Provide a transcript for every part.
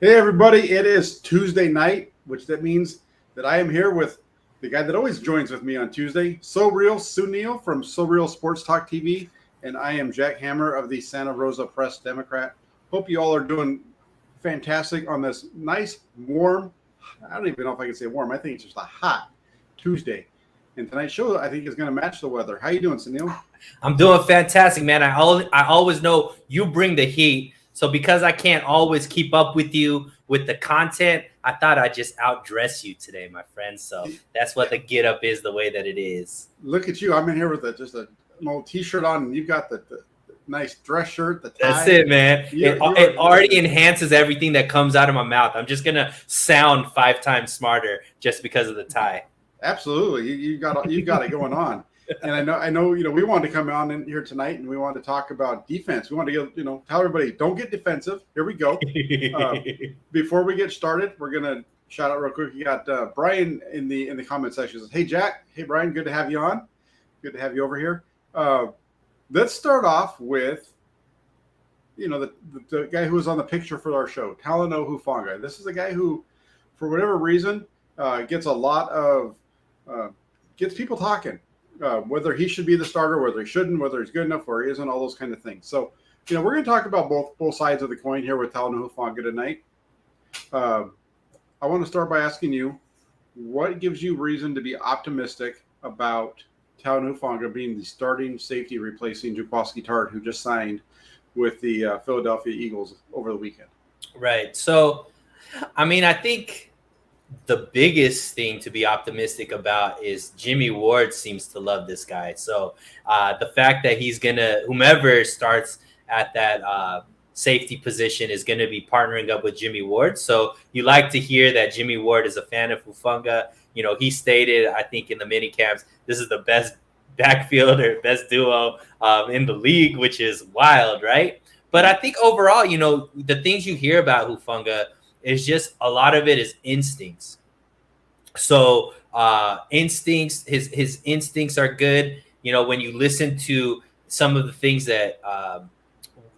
Hey everybody, it is Tuesday night, which that means that I am here with the guy that always joins with me on Tuesday, So Real Suneil from So Real Sports Talk TV, and I am Jack Hammer of the Santa Rosa Press Democrat. Hope you all are doing fantastic on this nice, warm, I don't even know if I can say warm, I think it's just a hot Tuesday. And tonight's show I think is going to match the weather. How you doing, Suneil? I'm doing fantastic, man. I always know you bring the heat. So because I can't always keep up with you with the content, I thought I'd just outdress you today, my friend. So that's what the get up is, the way that it is. Look at you. I'm in here with just an old t-shirt on, and you've got the nice dress shirt, the tie. That's it, man. It already enhances everything that comes out of my mouth. I'm just gonna sound 5 times smarter just because of the tie. Absolutely, you got it going on. And I know, we wanted to come on in here tonight, and we wanted to talk about defense. We wanted to tell everybody, don't get defensive. Here we go. Before we get started, we're gonna shout out real quick. You got Brian in the comment section. Says, "Hey Jack, hey Brian, good to have you on. Good to have you over here." Let's start off with, the guy who was on the picture for our show, Talanoa Hufanga. This is a guy who, for whatever reason, gets a lot of gets people talking. Whether he should be the starter, whether he shouldn't, whether he's good enough or he isn't, all those kind of things. So, we're going to talk about both sides of the coin here with Talanoa Hufanga tonight. I want to start by asking you, what gives you reason to be optimistic about Talanoa Hufanga being the starting safety replacing Jaquiski Tarte, who just signed with the Philadelphia Eagles over the weekend? Right. So, I think the biggest thing to be optimistic about is Jimmy Ward seems to love this guy. So the fact that he's whomever starts at that safety position is going to be partnering up with Jimmy Ward. So you like to hear that Jimmy Ward is a fan of Hufanga. He stated, I think in the mini camps, this is the best backfield or best duo in the league, which is wild, right? But I think overall, the things you hear about Hufanga is just a lot of it is instincts. So instincts, his instincts are good. When you listen to some of the things that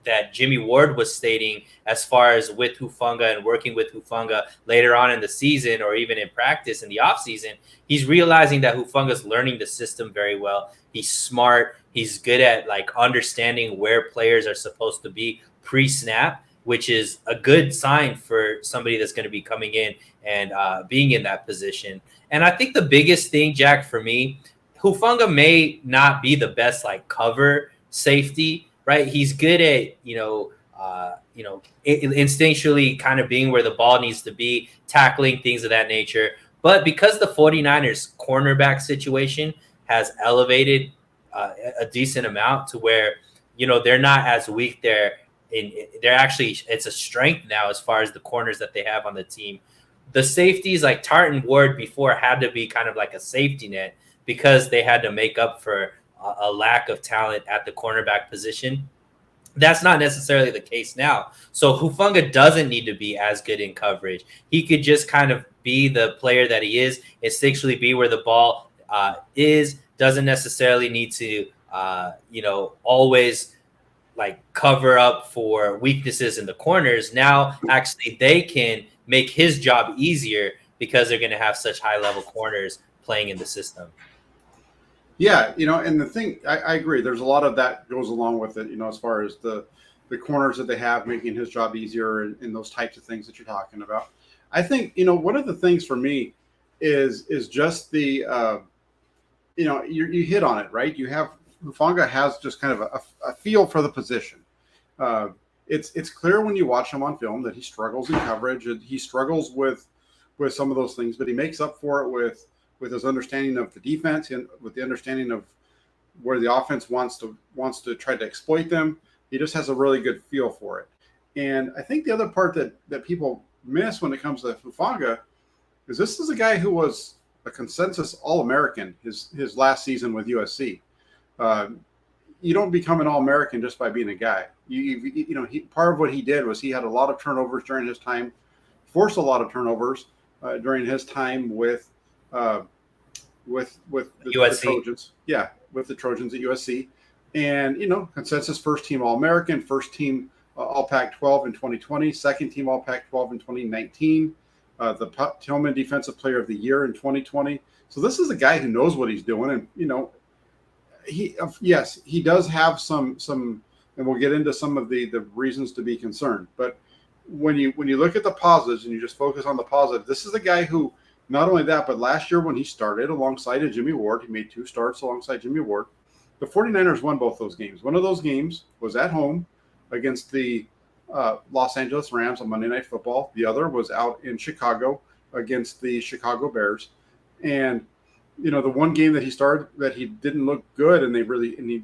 that Jimmy Ward was stating as far as with Hufanga and working with Hufanga later on in the season or even in practice in the offseason, he's realizing that Hufanga's learning the system very well. He's smart. He's good at understanding where players are supposed to be pre-snap, which is a good sign for somebody that's going to be coming in and being in that position. And I think the biggest thing, Jack, for me, Hufanga may not be the best cover safety, right? He's good at, instinctually kind of being where the ball needs to be, tackling things of that nature. But because the 49ers cornerback situation has elevated a decent amount to where, they're not as weak there. It's a strength now as far as the corners that they have on the team. The safeties like Tarte and Ward before had to be kind of like a safety net because they had to make up for a lack of talent at the cornerback position. That's not necessarily the case now. So Hufanga doesn't need to be as good in coverage. He could just kind of be the player that he is, instinctually be where the ball is, doesn't necessarily need to, always cover up for weaknesses in the corners. Now, actually, they can make his job easier because they're going to have such high-level corners playing in the system. Yeah, and the thing, I agree. There's a lot of that goes along with it, as far as the corners that they have, making his job easier and those types of things that you're talking about. I think, one of the things for me is just the, you hit on it, right? You have Hufanga has just kind of a feel for the position. It's clear when you watch him on film that he struggles in coverage and he struggles with some of those things, but he makes up for it with his understanding of the defense and with the understanding of where the offense wants to try to exploit them. He just has a really good feel for it. And I think the other part that people miss when it comes to Hufanga is this is a guy who was a consensus All-American his last season with USC. You don't become an All-American just by being a guy. Part of what he did was he had a lot of turnovers during his time, forced a lot of turnovers during his time with the Trojans. Yeah, with the Trojans at USC. And, consensus first team All-American, first team All Pac-12 in 2020, second team All Pac-12 in 2019, the Tillman Defensive Player of the Year in 2020. So this is a guy who knows what he's doing, and he does have some, and we'll get into some of the reasons to be concerned. But when you look at the positives and you just focus on the positive, this is a guy who, not only that, but last year when he started alongside of Jimmy Ward, he made 2 starts alongside Jimmy Ward. The 49ers won both those games. One of those games was at home against the Los Angeles Rams on Monday Night Football. The other was out in Chicago against the Chicago Bears. And the one game that he started that he didn't look good and he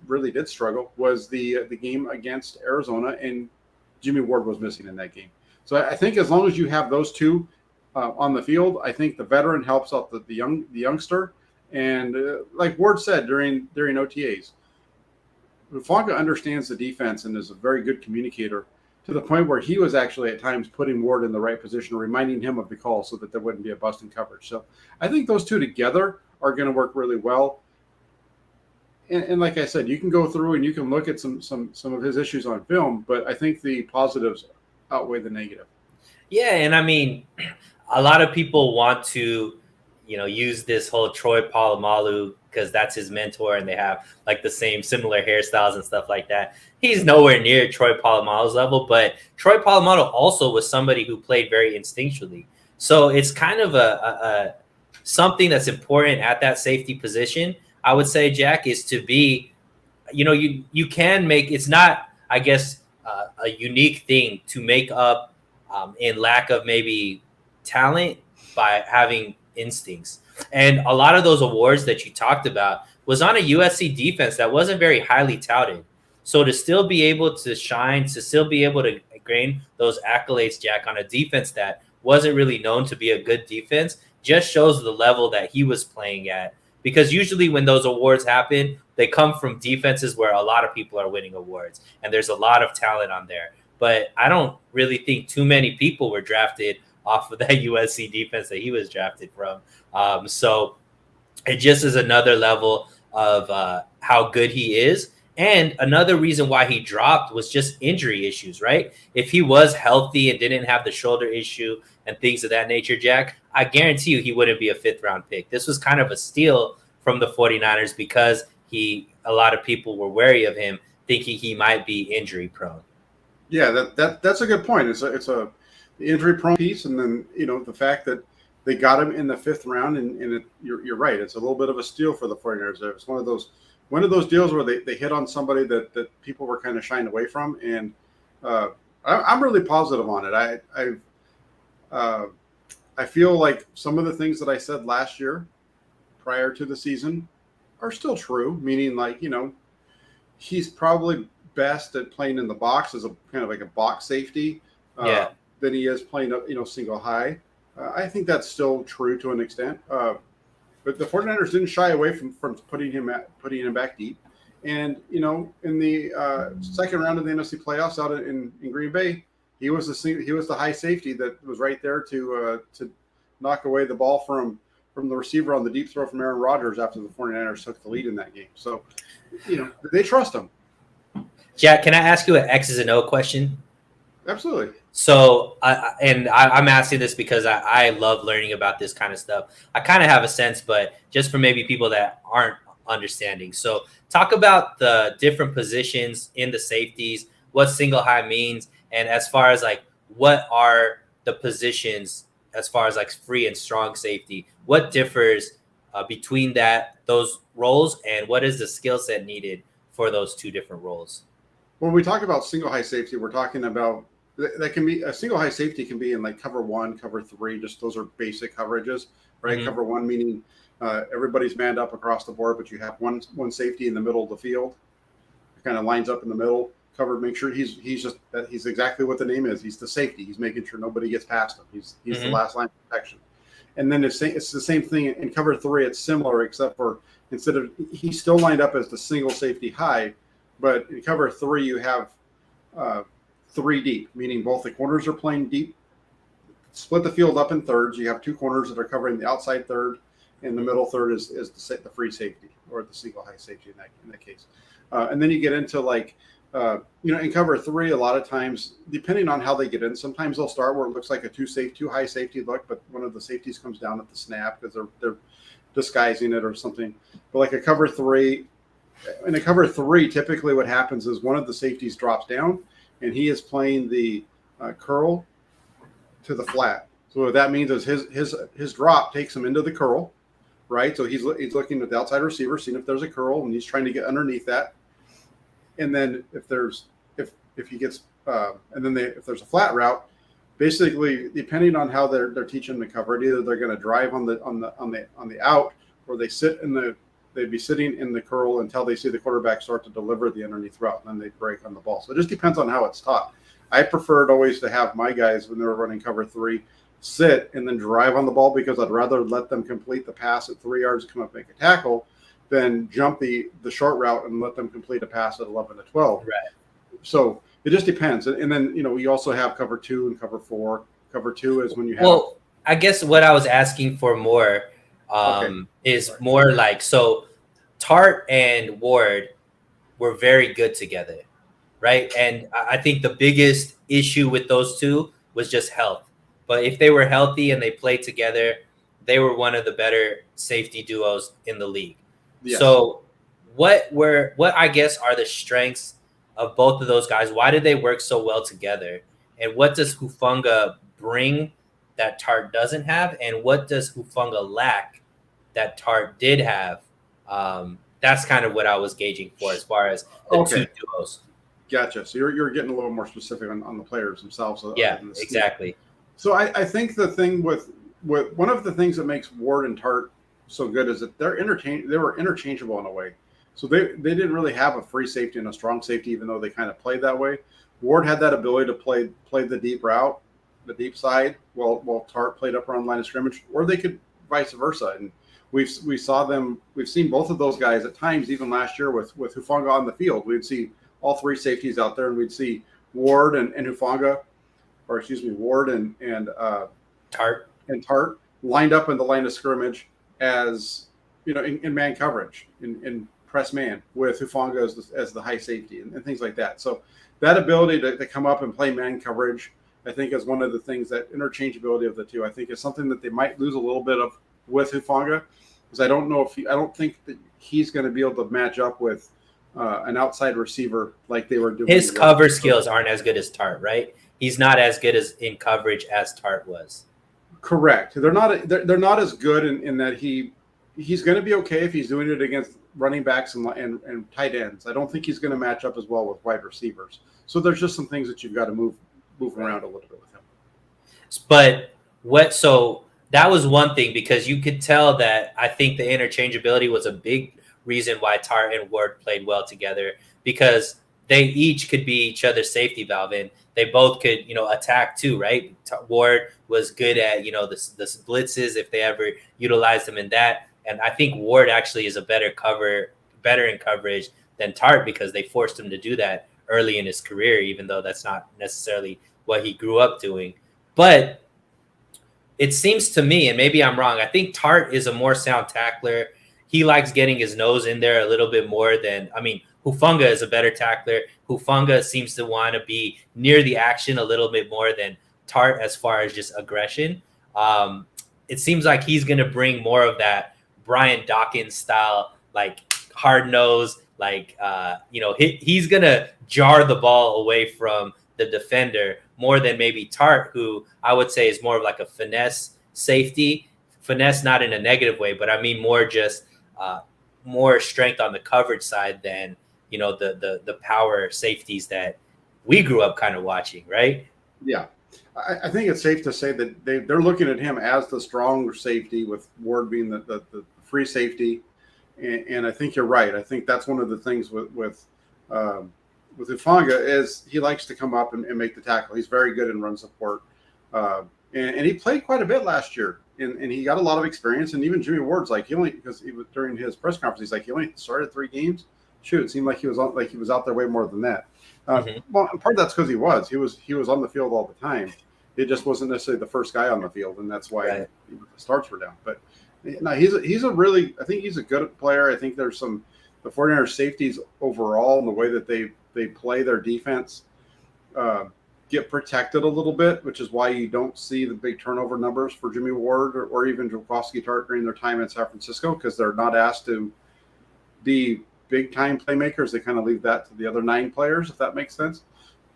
really did struggle was the game against Arizona, and Jimmy Ward was missing in that game. So I think as long as you have those two on the field, I think the veteran helps out the youngster. And like Ward said during OTAs, Hufanga understands the defense and is a very good communicator, to the point where he was actually at times putting Ward in the right position, reminding him of the call so that there wouldn't be a bust in coverage. So I think those two together are going to work really well. And like I said, you can go through and you can look at some of his issues on film, but I think the positives outweigh the negative. Yeah, and I mean, a lot of people want to, use this whole Troy Polamalu because that's his mentor and they have like the similar hairstyles and stuff like that. He's nowhere near Troy Polamalu's level, but Troy Polamalu also was somebody who played very instinctually. So it's kind of a something that's important at that safety position, I would say, Jack, is to be, you can make, it's not, I guess, a unique thing to make up in lack of maybe talent by having instincts. And a lot of those awards that you talked about was on a USC defense that wasn't very highly touted. So to still be able to shine, to still be able to gain those accolades, Jack, on a defense that wasn't really known to be a good defense, just shows the level that he was playing at. Because usually when those awards happen, they come from defenses where a lot of people are winning awards and there's a lot of talent on there. But I don't really think too many people were drafted off of that USC defense that he was drafted from. So it just is another level of how good he is. And another reason why he dropped was just injury issues, right? If he was healthy and didn't have the shoulder issue and things of that nature, Jack, I guarantee you he wouldn't be a 5th-round pick. This was kind of a steal from the 49ers because a lot of people were wary of him, thinking he might be injury prone. Yeah, that's a good point. It's a injury prone piece, and then the fact that they got him in the 5th round, and you're right. It's a little bit of a steal for the 49ers. It's one of those deals where they hit on somebody that people were kind of shying away from, and I'm really positive on it. I feel like some of the things that I said last year prior to the season are still true, meaning he's probably best at playing in the box as a kind of like a box safety than he is playing single high. I think that's still true to an extent. But the 49ers didn't shy away from putting him back deep. And, in the second round of the NFC playoffs out in Green Bay, he was the high safety that was right there to knock away the ball from the receiver on the deep throw from Aaron Rodgers after the 49ers took the lead in that game. So, they trust him. Jack, can I ask you an X's and O question? Absolutely. So, I'm asking this because I love learning about this kind of stuff. I kind of have a sense, but just for maybe people that aren't understanding. So talk about the different positions in the safeties, what single high means, and as far as what are the positions as far as free and strong safety, what differs between those roles, and what is the skill set needed for those two different roles? When we talk about single high safety, we're talking about that can be a single high safety can be in cover 1, cover 3. Just those are basic coverages, right? Mm-hmm. Cover 1 meaning everybody's manned up across the board, but you have one safety in the middle of the field. It kind of lines up in the middle, covered. Make sure he's exactly what the name is. He's the safety. He's making sure nobody gets past him. He's mm-hmm. the last line of protection. And then it's the same thing in cover 3. It's similar, except for he's still lined up as the single safety high, but in cover 3 you have 3 deep, meaning both the corners are playing deep. Split the field up in thirds. You have 2 corners that are covering the outside third, and the middle third is the free safety or the single high safety in that case. And then you get into In cover 3, a lot of times, depending on how they get in, sometimes they'll start where it looks like a too high safety look, but one of the safeties comes down at the snap because they're disguising it or something. But like a cover 3, in a cover 3, typically what happens is one of the safeties drops down and he is playing the curl to the flat. So what that means is his drop takes him into the curl, right? So he's looking at the outside receiver, seeing if there's a curl, and he's trying to get underneath that. And then if he gets if there's a flat route, basically depending on how they're teaching the cover, either they're going to drive on the out, or they'd be sitting in the curl until they see the quarterback start to deliver the underneath route, and then they break on the ball. So it just depends on how it's taught. I preferred always to have my guys, when they were running cover 3, sit and then drive on the ball, because I'd rather let them complete the pass at 3 yards and come up and make a tackle than jump the short route and let them complete a pass at 11 to 12. Right. So it just depends. And then, we also have cover 2 and cover 4. Cover 2 is when you have. Well, I guess what I was asking for more is more like, so Tarte and Ward were very good together, right? And I think the biggest issue with those two was just health. But if they were healthy and they played together, they were one of the better safety duos in the league. Yes. So what I guess are the strengths of both of those guys? Why did they work so well together? And what does Hufanga bring that Tarte doesn't have? And what does Hufanga lack that Tarte did have? That's kind of what I was gauging for as far as the two duos. Gotcha. So you're getting a little more specific on the players themselves. Yeah, exactly. So I think the thing with one of the things that makes Ward and Tarte so good is that they were interchangeable in a way. So they didn't really have a free safety and a strong safety, even though they kind of played that way. Ward had that ability to play the deep route, the deep side, while Tarte played up around the line of scrimmage, or they could vice versa. And we've seen both of those guys at times, even last year with Hufanga on the field. We'd see all 3 safeties out there, and we'd see Ward and Hufanga, or excuse me, Ward and Tarte lined up in the line of scrimmage as in man coverage, in press man, with Hufanga as the high safety and things like that. So that ability to come up and play man coverage, I think, is one of the things, that interchangeability of the two, I think, is something that they might lose a little bit of with Hufanga, because I don't think that he's going to be able to match up with an outside receiver like they were doing. His cover skills aren't as good as Tarte, right? He's not as good as in coverage as Tarte was. Correct. They're not as good in that he's going to be okay if he's doing it against running backs and tight ends. I don't think he's going to match up as well with wide receivers. So there's just some things that you've got to move around a little bit with him. But so that was one thing, because you could tell that I think the interchangeability was a big reason why Tarte and Ward played well together, because they each could be each other's safety valve, and they both could, attack too, right? Ward was good at, the blitzes if they ever utilized them in that. And I think Ward actually is a better in coverage than Tarte, because they forced him to do that early in his career, even though that's not necessarily what he grew up doing. But it seems to me, and maybe I'm wrong, I think Tarte is a more sound tackler. He likes getting his nose in there a little bit more than, Hufanga is a better tackler. Hufanga seems to want to be near the action a little bit more than Tarte as far as just aggression. It seems like he's going to bring more of that Brian Dawkins style, like hard nose, like, he's going to jar the ball away from the defender more than maybe Tarte, who I would say is more of like a finesse safety. Finesse not in a negative way, but I mean more just more strength on the coverage side than, the power safeties that we grew up kind of watching, right? Yeah. I think it's safe to say that they're looking at him as the stronger safety, with Ward being the free safety. And I think you're right. I think that's one of the things with Hufanga is he likes to come up and make the tackle. He's very good in run support. And he played quite a bit last year, and he got a lot of experience. And even Jimmy Ward's like, because he was during his press conference, he's like, he only started 3 games. Shoot, it seemed like he was out there way more than that. Well, part of that's because he was on the field all the time. It just wasn't necessarily the first guy on the field, and that's why the starts were down. But no, he's a really, I think he's a good player. I think there's the 49ers safeties overall, and the way that they they play their defense get protected a little bit, which is why you don't see the big turnover numbers for Jimmy Ward or even Jaworski Tarte during their time in San Francisco, because they're not asked to be big time playmakers. They kind of leave that to the other 9 players, if that makes sense.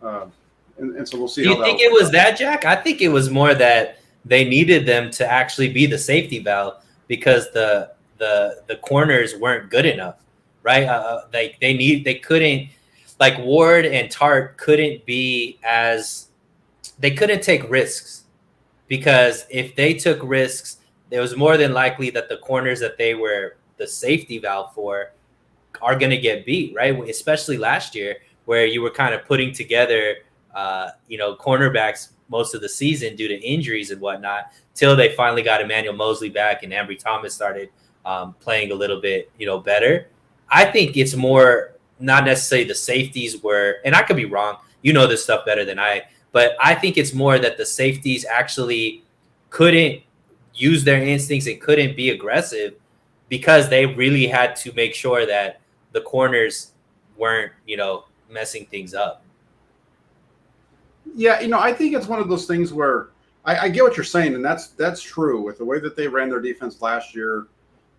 And so we'll see. Do you think it was that, Jack? I think it was more that they needed them to actually be the safety valve because the corners weren't good enough, right? They couldn't, like Ward and Tarte couldn't take risks, because if they took risks, it was more than likely that the corners that they were the safety valve for are going to get beat, right? Especially last year, where you were kind of putting together, cornerbacks most of the season due to injuries and whatnot, till they finally got Emmanuel Mosley back and Ambry Thomas started playing a little bit, better. I think it's more not necessarily the safeties were, and I could be wrong, you know this stuff better than but I think it's more that the safeties actually couldn't use their instincts and couldn't be aggressive because they really had to make sure that the corners weren't, messing things up. Yeah, I think it's one of those things where I get what you're saying, and that's true. With the way that they ran their defense last year,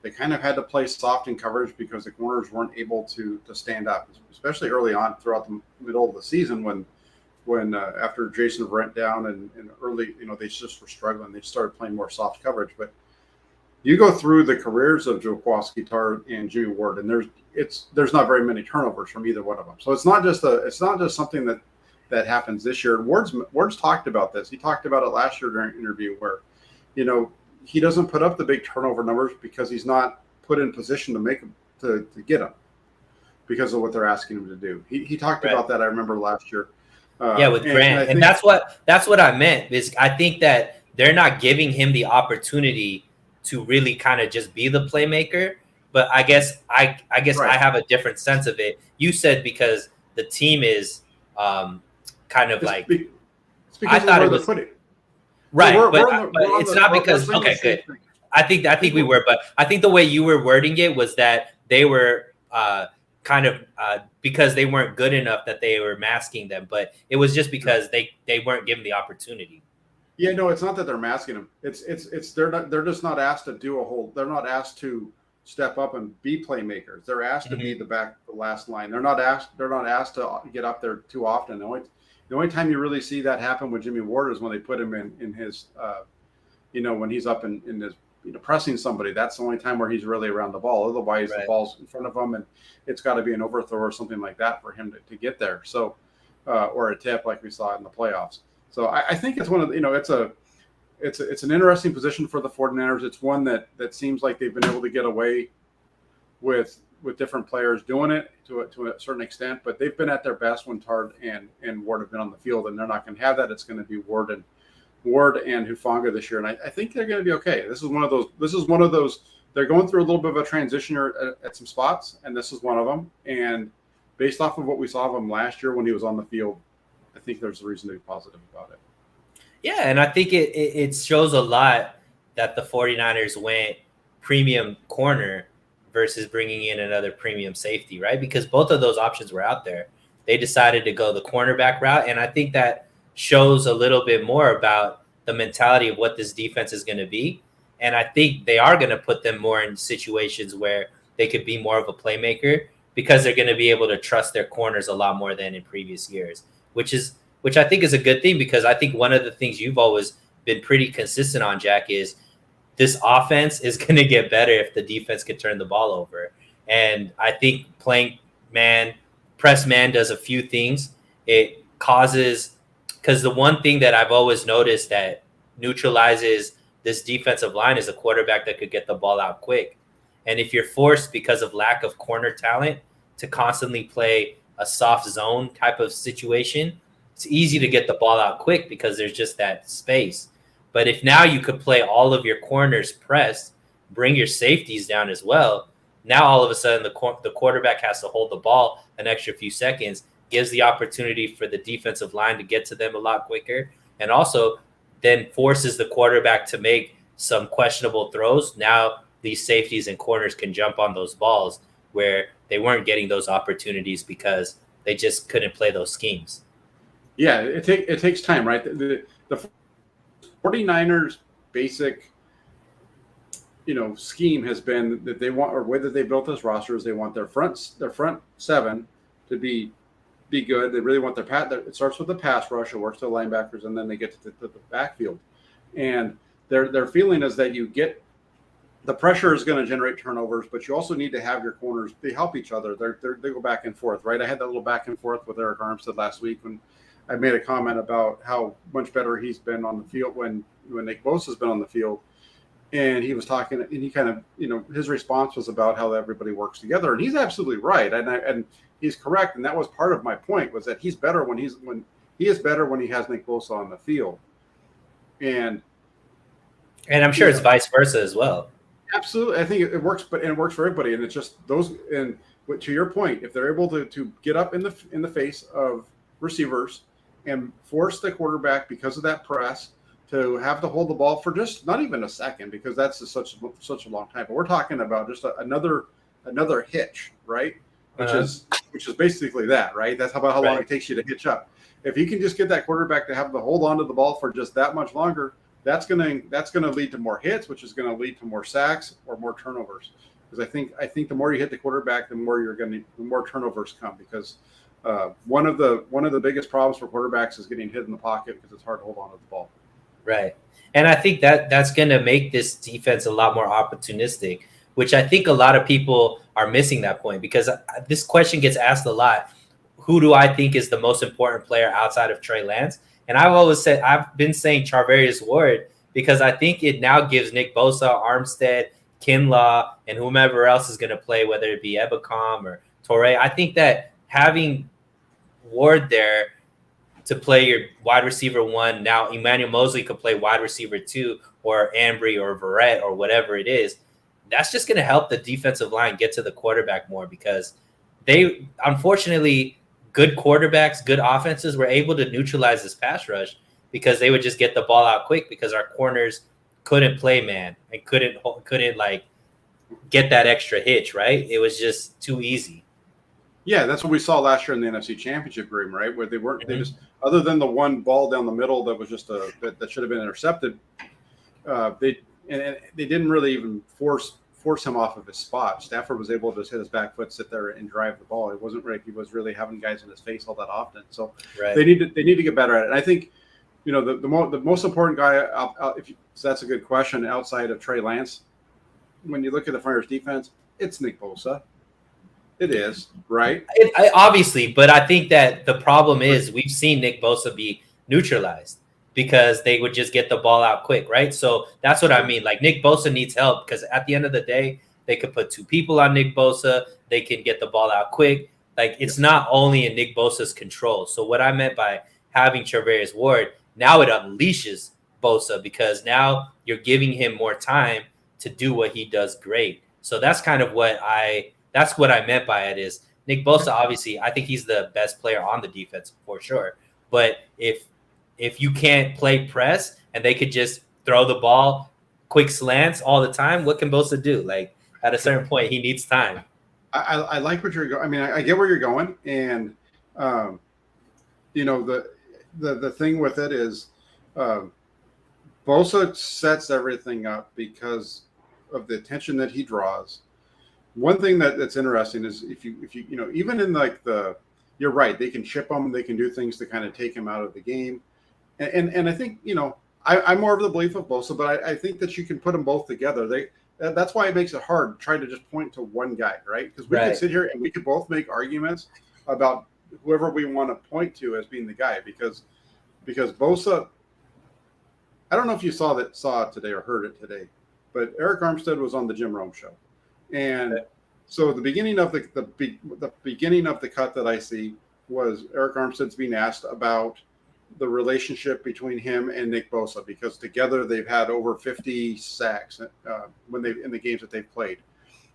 they kind of had to play soft in coverage because the corners weren't able to stand up, especially early on throughout the middle of the season when after Jason went down and early, they just were struggling. They started playing more soft coverage. But you go through the careers of Jaworski Tarte and Jimmy Ward, and there's not very many turnovers from either one of them. So it's not just something that happens this year. Ward's talked about this. He talked about it last year during an interview where, he doesn't put up the big turnover numbers because he's not put in position to get them because of what they're asking him to do. He talked about that, I remember, last year. With Grant. And that's what I meant, is I think that they're not giving him the opportunity to really kind of just be the playmaker. But I guess I have a different sense of it. You said because the team is kind of it's because I thought it was right, but it's not because okay, good. I think we were, but I think the way you were wording it was that they were because they weren't good enough that they were masking them, but it was just because they weren't given the opportunity. Yeah, no, it's not that they're masking them. It's they're just not asked to do a whole. They're not asked to step up and be playmakers. They're asked to be the last line. They're not asked to get up there too often. The only time you really see that happen with Jimmy Ward is when they put him in his, when he's up in his, pressing somebody. That's the only time where he's really around the ball. Otherwise, the ball's in front of him, and it's got to be an overthrow or something like that for him to get there. So, or a tip like we saw in the playoffs. So I think it's one of it's an interesting position for the 49ers. It's one that seems like they've been able to get away with different players doing it to a certain extent, but they've been at their best when Tarte and Ward have been on the field, and they're not going to have that. It's going to be Ward and Hufanga this year, and I think they're going to be okay. This is one of those. They're going through a little bit of a transition at some spots, and this is one of them. And based off of what we saw of him last year when he was on the field, I think there's a reason to be positive about it. Yeah, and I think it shows a lot that the 49ers went premium corner versus bringing in another premium safety, right? Because both of those options were out there. They decided to go the cornerback route, and I think that shows a little bit more about the mentality of what this defense is going to be. And I think they are going to put them more in situations where they could be more of a playmaker because they're going to be able to trust their corners a lot more than in previous years, which I think is a good thing, because I think one of the things you've always been pretty consistent on, Jack, is this offense is going to get better if the defense can turn the ball over. And I think playing press man does a few things. It causes, because the one thing that I've always noticed that neutralizes this defensive line is a quarterback that could get the ball out quick. And if you're forced, because of lack of corner talent, to constantly play a soft zone type of situation, it's easy to get the ball out quick because there's just that space. But if now you could play all of your corners pressed, bring your safeties down as well, now all of a sudden the quarterback has to hold the ball an extra few seconds, gives the opportunity for the defensive line to get to them a lot quicker, and also then forces the quarterback to make some questionable throws. Now these safeties and corners can jump on those balls where they weren't getting those opportunities because They just couldn't play those schemes. Yeah, it takes time, right? The 49ers basic, scheme has been that they want, or way that they built this roster is they want their front seven to be good. They really want it starts with the pass rush, it works to the linebackers, and then they get to the backfield. And their feeling is that the pressure is going to generate turnovers, but you also need to have your corners. They help each other. They go back and forth, right? I had that little back and forth with Eric Armstead last week when I made a comment about how much better he's been on the field when Nick Bosa's been on the field. And he was talking, and he kind of, his response was about how everybody works together. And he's absolutely right. And he's correct. And that was part of my point, was that he's better when he is better when he has Nick Bosa on the field. And I'm sure it's vice versa as well. Absolutely. I think it works, but it works for everybody. And it's just those, and to your point, if they're able to get up in the face of receivers and force the quarterback, because of that press, to have to hold the ball for just not even a second, because that's such a long time. But we're talking about just another hitch, right? Which is basically that, right? That's about how long it takes you to hitch up. If you can just get that quarterback to have to hold on to the ball for just that much longer, that's gonna lead to more hits, which is going to lead to more sacks or more turnovers. Because I think the more you hit the quarterback, the more turnovers come. Because one of the biggest problems for quarterbacks is getting hit in the pocket, because it's hard to hold on to the ball. Right. And I think that's going to make this defense a lot more opportunistic, which I think a lot of people are missing that point, because this question gets asked a lot. Who do I think is the most important player outside of Trey Lance? And I've been saying Charvarius Ward, because I think it now gives Nick Bosa, Armstead, Kinlaw, and whomever else is going to play, whether it be Ebukam or Torrey. I think that having Ward there to play your wide receiver one, now Emmanuel Mosley could play wide receiver two, or Ambry or Verrett or whatever it is, that's just going to help the defensive line get to the quarterback more, because they, unfortunately, good quarterbacks, good offenses were able to neutralize this pass rush, because they would just get the ball out quick, because our corners couldn't play man and couldn't like get that extra hitch, right? It was just too easy. Yeah, that's what we saw last year in the NFC Championship game, right? Where they they just, other than the one ball down the middle that was just that should have been intercepted, they didn't really even force him off of his spot. Stafford was able to just hit his back foot, sit there, and drive the ball. It wasn't like he was really having guys in his face all that often. So they need to get better at it. And I think, the most important guy, so that's a good question, outside of Trey Lance, when you look at the Flyers defense, it's Nick Bosa. It is, right? Obviously, but I think that the problem is we've seen Nick Bosa be neutralized, because they would just get the ball out quick, right? So that's what I mean. Like, Nick Bosa needs help, because at the end of the day, they could put two people on Nick Bosa. They can get the ball out quick. Like, it's not only in Nick Bosa's control. So what I meant by having Charvarius Ward, now it unleashes Bosa, because now you're giving him more time to do what he does great. So that's kind of that's what I meant by it, is Nick Bosa, obviously, I think he's the best player on the defense for sure. But if you can't play press and they could just throw the ball, quick slants all the time, what can Bosa do? Like, at a certain point, he needs time. I like what you're going. I mean, I get where you're going, and the thing with it is, Bosa sets everything up because of the attention that he draws. One thing that's interesting is if you even in like you're right, they can chip him, they can do things to kind of take him out of the game, and I think I'm more of the belief of Bosa, but I think that you can put them both together. That's why it makes it hard trying to just point to one guy, right? Because we could sit here and we could both make arguments about whoever we want to point to as being the guy, because Bosa. I don't know if you saw it today or heard it today, but Eric Armstead was on the Jim Rome show. And so the beginning of the beginning of the cut that I see was Eric Armstead's being asked about the relationship between him and Nick Bosa, because together they've had over 50 sacks in the games that they've played.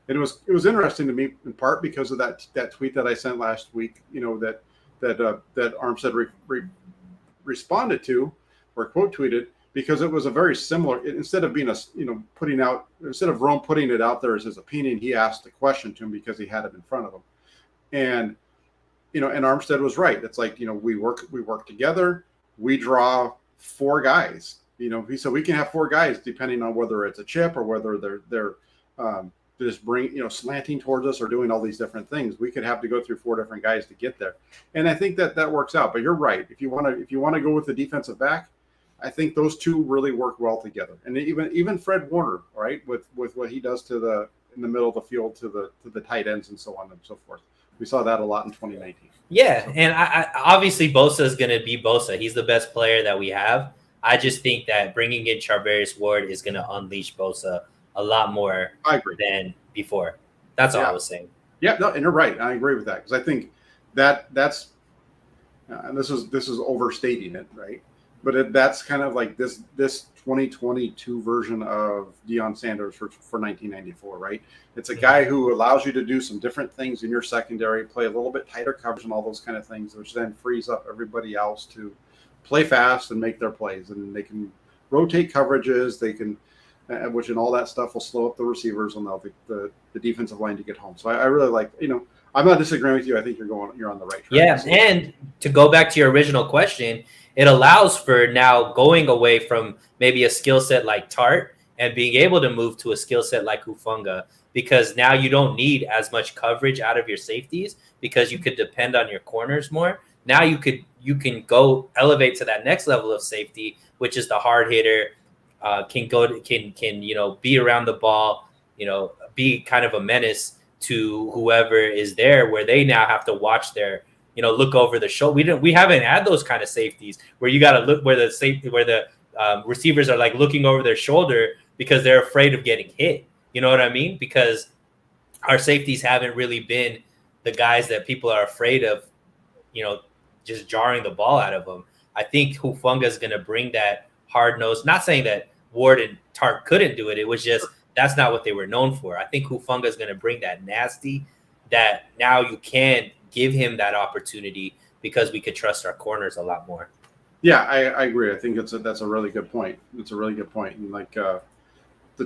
And it was interesting to me, in part because of that tweet that I sent last week, that Armstead responded to, or quote tweeted, because it was a very similar. Instead of being instead of Rome putting it out there as his opinion, he asked the question to him because he had it in front of him, and and Armstead was right. It's like, we work together. We draw 4 guys. He said we can have 4 guys depending on whether it's a chip or whether they're just slanting towards us or doing all these different things. We could have to go through 4 different guys to get there. And I think that works out. But you're right. If you want to go with the defensive back, I think those 2 really work well together. And even Fred Warner, right, with what he does in the middle of the field to the tight ends and so on and so forth. We saw that a lot in 2019. Yeah, and I obviously Bosa is going to be Bosa. He's the best player that we have. I just think that bringing in Charvarius Ward is going to unleash Bosa a lot more than before. That's all I was saying. Yeah, no, and you're right. I agree with that because I think that's and this is overstating it, right? But that's kind of like this 2022 version of Deion Sanders for 1994, right? It's a guy who allows you to do some different things in your secondary, play a little bit tighter coverage and all those kind of things, which then frees up everybody else to play fast and make their plays. And they can rotate coverages. They can, which and all that stuff will slow up the receivers and the defensive line to get home. So I really like, I'm not disagreeing with you. I think you're on the right track. Yeah, and to go back to your original question, it allows for now going away from maybe a skill set like Tarte and being able to move to a skill set like Hufanga, because now you don't need as much coverage out of your safeties because you could depend on your corners more. Now you can go elevate to that next level of safety, which is the hard hitter, can be around the ball, be kind of a menace to whoever is there, where they now have to watch their look over the shoulder. We haven't had those kind of safeties where you got to look where the receivers are like looking over their shoulder because they're afraid of getting hit. You know what I mean? Because our safeties haven't really been the guys that people are afraid of, just jarring the ball out of them. I think Hufanga is going to bring that hard nose. Not saying that Ward and Tarte couldn't do it. It was just that's not what they were known for. I think Hufanga is going to bring that nasty that now you can give him that opportunity because we could trust our corners a lot more. Yeah, I agree. I think that's a really good point. It's a really good point. And like the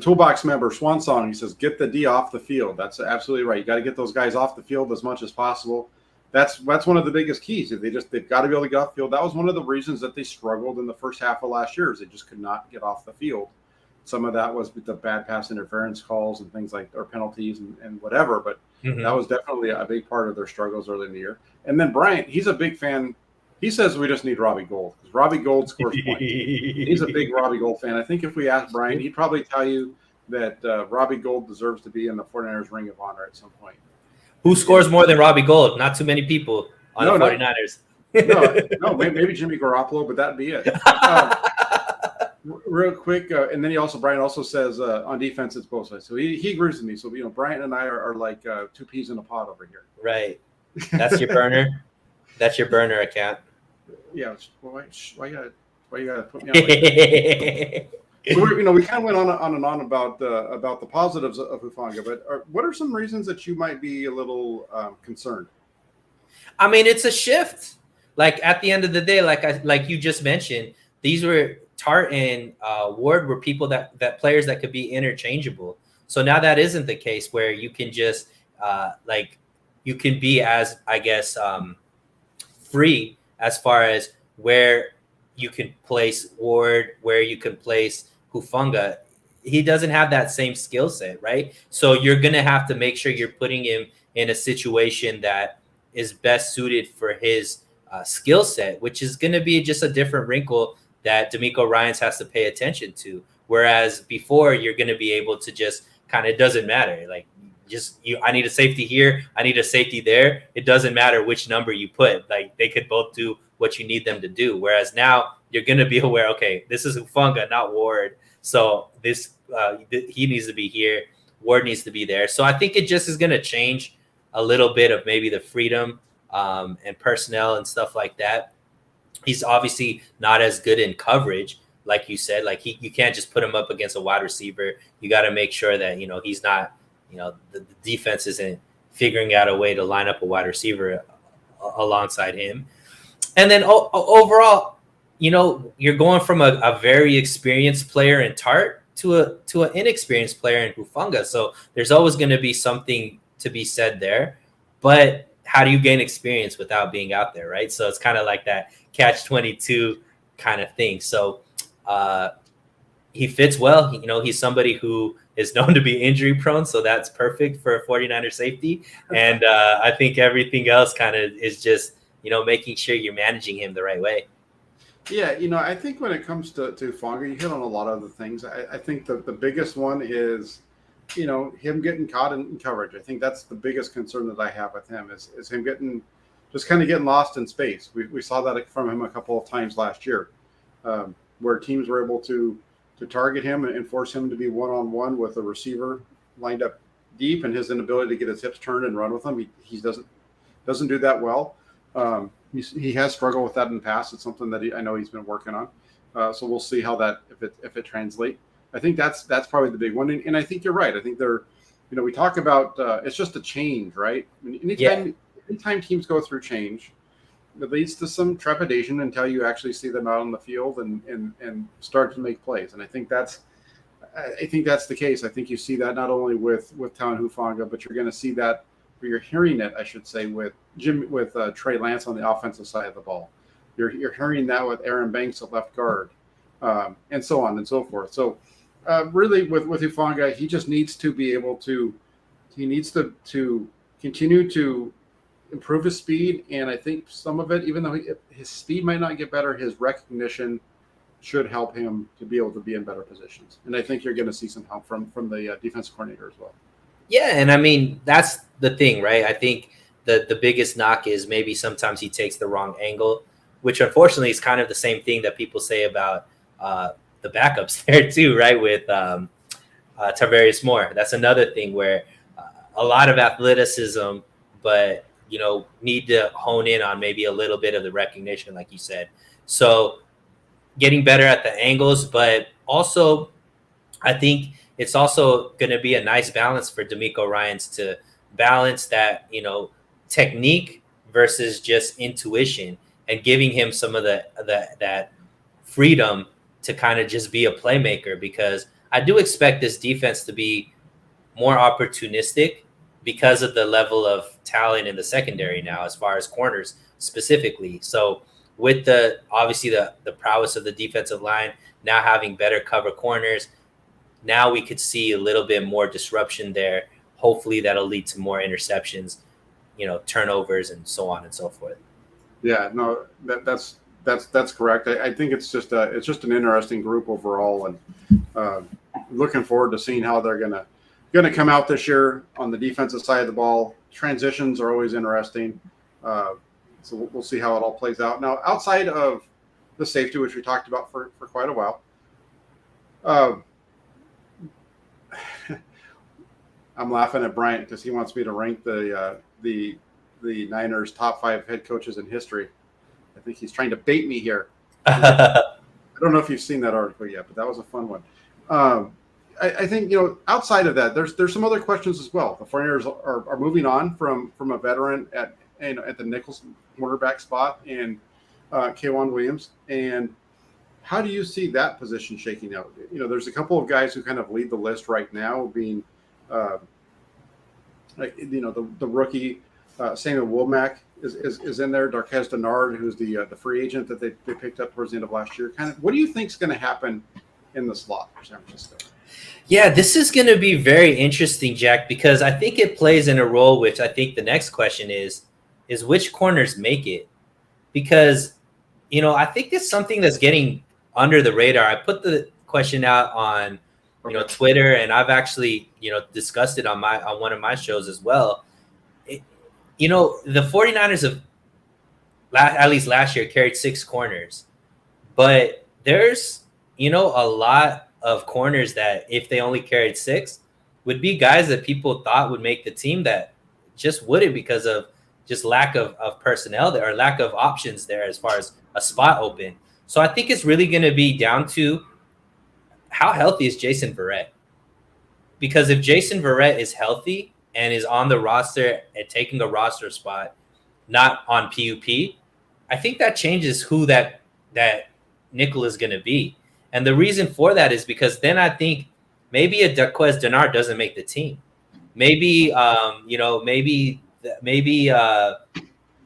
Toolbox member Swan Song, he says, get the D off the field. That's absolutely right. You got to get those guys off the field as much as possible. That's one of the biggest keys. They've got to be able to get off the field. That was one of the reasons that they struggled in the first half of last year, is they just could not get off the field. Some of that was with the bad pass interference calls and things like, or penalties and whatever. But that was definitely a big part of their struggles early in the year. And then Bryant, he's a big fan. He says we just need Robbie Gould because Robbie Gould scores points. He's a big Robbie Gould fan. I think if we asked Bryant, he'd probably tell you that Robbie Gould deserves to be in the 49ers Ring of Honor at some point. Who scores more than Robbie Gould? Not too many people on the 49ers. No, maybe Jimmy Garoppolo, but that'd be it. Real quick, and then Brian also says on defense it's both sides. So he agrees with me. So Brian and I are like 2 peas in a pod over here. Right. That's your burner. That's your burner account. Yeah. Why you gotta put me on? Like so we kind of went on and on about the positives of Hufanga, but what are some reasons that you might be a little concerned? I mean, it's a shift. Like at the end of the day, like you just mentioned, these were Tarte and Ward were people that players that could be interchangeable. So now that isn't the case where you can just you can be as free as far as where you can place Ward, where you can place Hufanga. He doesn't have that same skill set, right? So you're going to have to make sure you're putting him in a situation that is best suited for his skill set, which is going to be just a different wrinkle that D'Amico Ryans has to pay attention to. Whereas before, you're going to be able to just kind of, it doesn't matter. Like, I need a safety here, I need a safety there. It doesn't matter which number you put. Like, they could both do what you need them to do. Whereas now you're going to be aware, okay, this is Hufanga, not Ward. So this he needs to be here. Ward needs to be there. So I think it just is going to change a little bit of maybe the freedom and personnel and stuff like that. He's obviously not as good in coverage, like you said. Like you can't just put him up against a wide receiver. You got to make sure that he's not. The defense isn't figuring out a way to line up a wide receiver alongside him. And then overall, you're going from a very experienced player in Tarte to an inexperienced player in Hufanga. So there's always going to be something to be said there. But how do you gain experience without being out there, right? So it's kind of like that catch-22 kind of thing. So he fits well. He's somebody who is known to be injury prone, so that's perfect for a 49er safety. And I think everything else kind of is just, making sure you're managing him the right way. Yeah, I think when it comes to Hufanga, you hit on a lot of the things. I think the biggest one is, him getting caught in coverage. I think that's the biggest concern that I have with him is him getting lost in space. We saw that from him a couple of times last year, where teams were able to target him and force him to be one-on-one with a receiver lined up deep, and his inability to get his hips turned and run with them. He doesn't do that well. He has struggled with that in the past. It's something that I know he's been working on. So we'll see how that if it translates. I think that's probably the big one. And I think you're right. I think we talk about it's just a change, right? Anytime teams go through change, it leads to some trepidation until you actually see them out on the field and start to make plays. And I think that's the case. I think you see that not only with Talanoa Hufanga, but you're going to see that, or you're hearing it, I should say, with Trey Lance on the offensive side of the ball. You're hearing that with Aaron Banks at left guard, and so on and so forth. So really with Hufanga, he just needs to be able to continue to improve his speed. And I think some of it, even though his speed might not get better, his recognition should help him to be able to be in better positions. And I think you're going to see some help from the defensive coordinator as well. Yeah, and I mean, that's the thing, right? I think the biggest knock is maybe sometimes he takes the wrong angle, which unfortunately is kind of the same thing that people say about the backups there too, right? With Tarvarius Moore. That's another thing where a lot of athleticism, but need to hone in on maybe a little bit of the recognition, like you said. So getting better at the angles, but also I think it's also going to be a nice balance for D'Amico Ryans to balance that, technique versus just intuition, and giving him some of that freedom to kind of just be a playmaker, because I do expect this defense to be more opportunistic because of the level of talent in the secondary now, as far as corners specifically. So with obviously the prowess of the defensive line, now having better cover corners, now we could see a little bit more disruption there. Hopefully that'll lead to more interceptions, turnovers, and so on and so forth. Yeah, no, that's correct. I think it's just an interesting group overall, and looking forward to seeing how they're gonna come out this year on the defensive side of the ball. Transitions are always interesting, so we'll see how it all plays out. Now, outside of the safety, which we talked about for quite a while, I'm laughing at Bryant because he wants me to rank the Niners' top 5 head coaches in history. I think he's trying to bait me here. I don't know if you've seen that article yet, but that was a fun one. I think outside of that, there's some other questions as well. The 49ers are moving on from a veteran at the nickel cornerback spot in K'Waun Williams. And how do you see that position shaking out? There's a couple of guys who kind of lead the list right now, being the rookie Samuel Womack is in there. Darqueze Dennard, who's the free agent that they picked up towards the end of last year. Kind of, what do you think is going to happen in the slot for San Francisco? Yeah, this is going to be very interesting, Jack, because I think it plays in a role, which I think the next question is which corners make it? Because, I think it's something that's getting under the radar. I put the question out on, Twitter, and I've actually, discussed it on one of my shows as well. The 49ers have, at least last year, carried 6 corners, but there's, a lot of corners that if they only carried 6 would be guys that people thought would make the team that just wouldn't, because of just lack of personnel there, or lack of options there as far as a spot open. So I think it's really going to be down to how healthy is Jason Verrett. Because if Jason Verrett is healthy and is on the roster and taking a roster spot, not on PUP, I think that changes who that nickel is going to be. And the reason for that is because then I think maybe a Darqueze Dennard doesn't make the team. Maybe, maybe maybe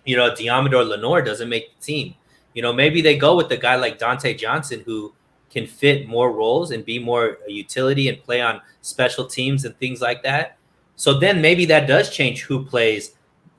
Diamador Lenore doesn't make the team. Maybe they go with a guy like Dante Johnson who can fit more roles and be more utility and play on special teams and things like that. So then maybe that does change who plays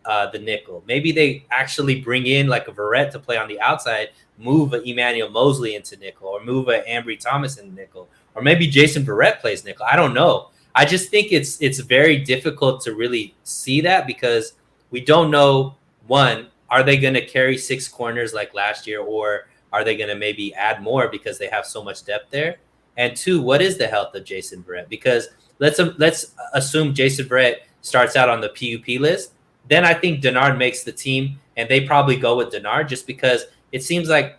the nickel. Maybe they actually bring in like a Verrett to play on the outside, move a Emmanuel Mosley into nickel, or move a Ambry Thomas in nickel, or maybe Jason Verrett plays nickel. I don't know. I just think it's very difficult to really see that because we don't know, one, are they going to carry 6 corners like last year, or are they going to maybe add more because they have so much depth there? And 2, what is the health of Jason Verrett? Because let's assume Jason Verrett starts out on the PUP list. Then I think Denard makes the team, and they probably go with Denard just because it seems like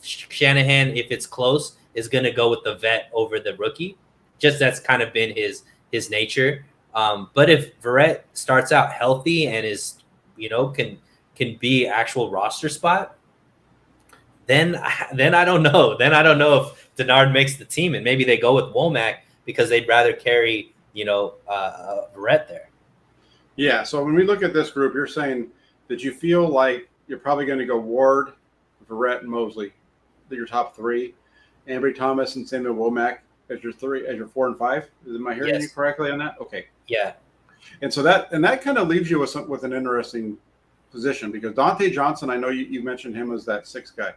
Shanahan, if it's close, is going to go with the vet over the rookie. Just that's kind of been his nature. But if Verrett starts out healthy and is, can be actual roster spot, then I don't know. Then I don't know if Denard makes the team, and maybe they go with Womack because they'd rather carry, Verrett there. Yeah. So when we look at this group, you're saying that you feel like you're probably going to go Ward, Verrett, and Mosley, your top 3, Ambry Thomas and Samuel Womack as your 4 and 5. Am I hearing you correctly on that? Okay. Yeah. And so that kind of leaves you with an interesting position because Dante Johnson, I know you mentioned him as that 6th guy.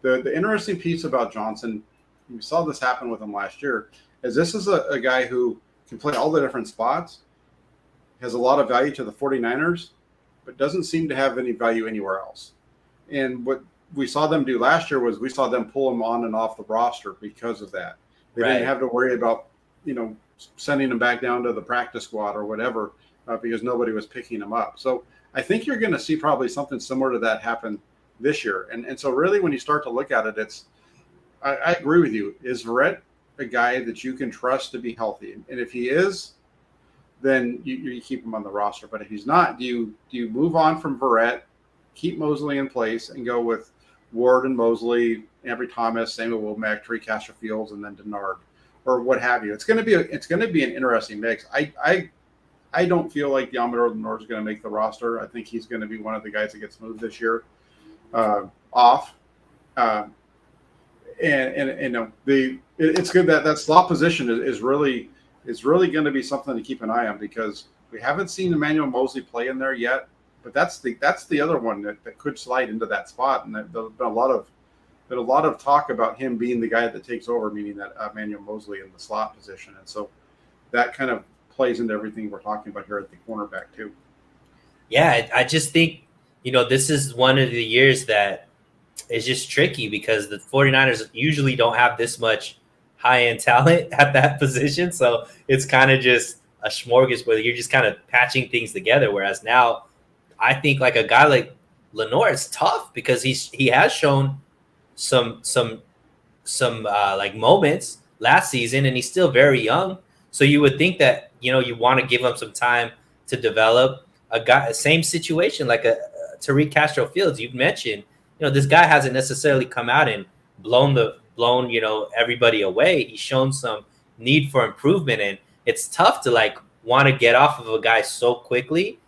The interesting piece about Johnson, we saw this happen with him last year, is this is a guy who can play all the different spots, has a lot of value to the 49ers, but doesn't seem to have any value anywhere else. And what we saw them do last year was we saw them pull him on and off the roster because of that. They didn't have to worry about, sending him back down to the practice squad or whatever because nobody was picking him up. So I think you're going to see probably something similar to that happen this year. And so really when you start to look at it, I agree with you. Is Verrett a guy that you can trust to be healthy? And if he is, then you keep him on the roster. But if he's not, do you move on from Verrett, keep Mosley in place, and go with Ward and Mosley, Ambry Thomas, Samuel Womack, Trey Fields, and then Denard, or what have you? It's going to be an interesting mix. I don't feel like Diamador Lenore is going to make the roster. I think he's going to be one of the guys that gets moved this year off. It's good that slot position is really going to be something to keep an eye on because we haven't seen Emmanuel Mosley play in there yet. But that's the other one that could slide into that spot, and there's been a lot of talk about him being the guy that takes over, meaning that Emmanuel Mosley in the slot position, and so that kind of plays into everything we're talking about here at the cornerback too. Yeah, I just think this is one of the years that is just tricky because the 49ers usually don't have this much high-end talent at that position, so it's kind of just a smorgasbord. You're just kind of patching things together, whereas now I think like a guy like Lenore is tough because he has shown some like moments last season, and he's still very young. So you would think that you want to give him some time to develop. Same situation like a Tariq Castro Fields. You've mentioned this guy hasn't necessarily come out and blown everybody away. He's shown some need for improvement, and it's tough to like want to get off of a guy so quickly,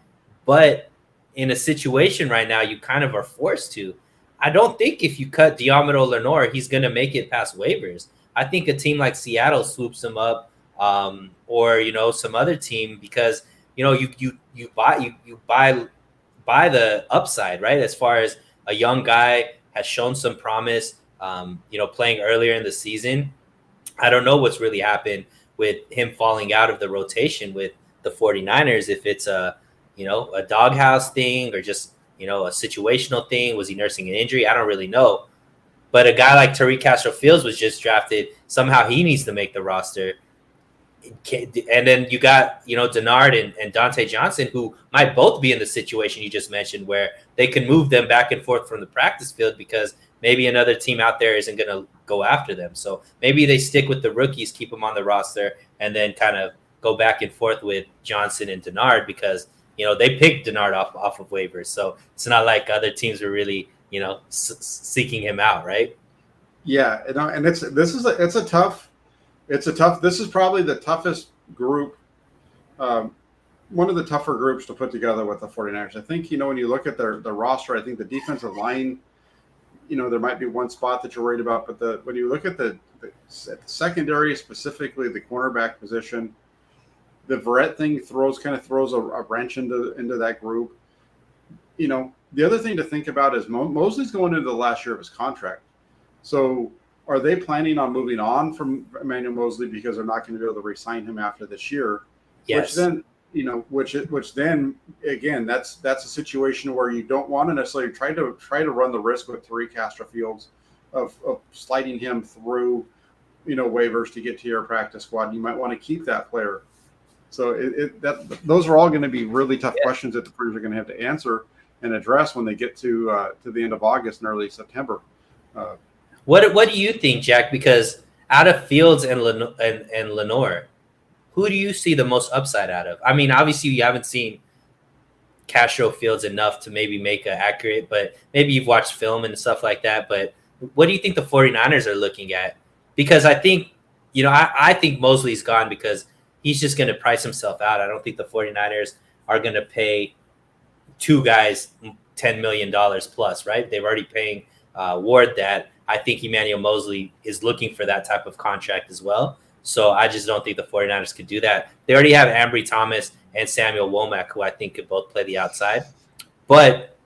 but in a situation right now, you kind of are forced to. I don't think if you cut Diamador Lenore, he's going to make it past waivers. I think a team like Seattle swoops him up, or some other team because you buy the upside, right? As far as a young guy has shown some promise, playing earlier in the season. I don't know what's really happened with him falling out of the rotation with the 49ers. If it's a doghouse thing or just, a situational thing. Was he nursing an injury? I don't really know. But a guy like Tariq Castro Fields was just drafted. Somehow he needs to make the roster. And then you got, Denard and Dante Johnson, who might both be in the situation you just mentioned where they can move them back and forth from the practice field because maybe another team out there isn't going to go after them. So maybe they stick with the rookies, keep them on the roster, and then kind of go back and forth with Johnson and Denard because, they picked Denard off of waivers. So it's not like other teams were really, seeking him out, right? Yeah, and this is probably the toughest group one of the tougher groups to put together with the 49ers. I think, when you look at their roster, I think the defensive line, there might be one spot that you're worried about, but when you look at the secondary, specifically the cornerback position, the Verrett thing kind of throws a wrench into that group. The other thing to think about is Mosley's going into the last year of his contract. So are they planning on moving on from Emmanuel Mosley because they're not going to be able to re-sign him after this year? Yes. Which then again, that's a situation where you don't want to necessarily try to run the risk with Tariq Castro-Fields of sliding him through, waivers to get to your practice squad. You might want to keep that player. So those are all going to be really tough questions that the players are going to have to answer and address when they get to the end of August and early September. What do you think, Jack? Because out of Fields and Lenore, who do you see the most upside out of? I mean, obviously you haven't seen Castro-Fields enough to maybe make an accurate, but maybe you've watched film and stuff like that. But what do you think the 49ers are looking at? Because I think, I think Mosley's gone because he's just going to price himself out. I don't think the 49ers are going to pay two guys $10 million plus, right? They've already paying Ward that. I think Emmanuel Mosley is looking for that type of contract as well. So I just don't think the 49ers could do that. They already have Ambry Thomas and Samuel Womack, who I think could both play the outside. But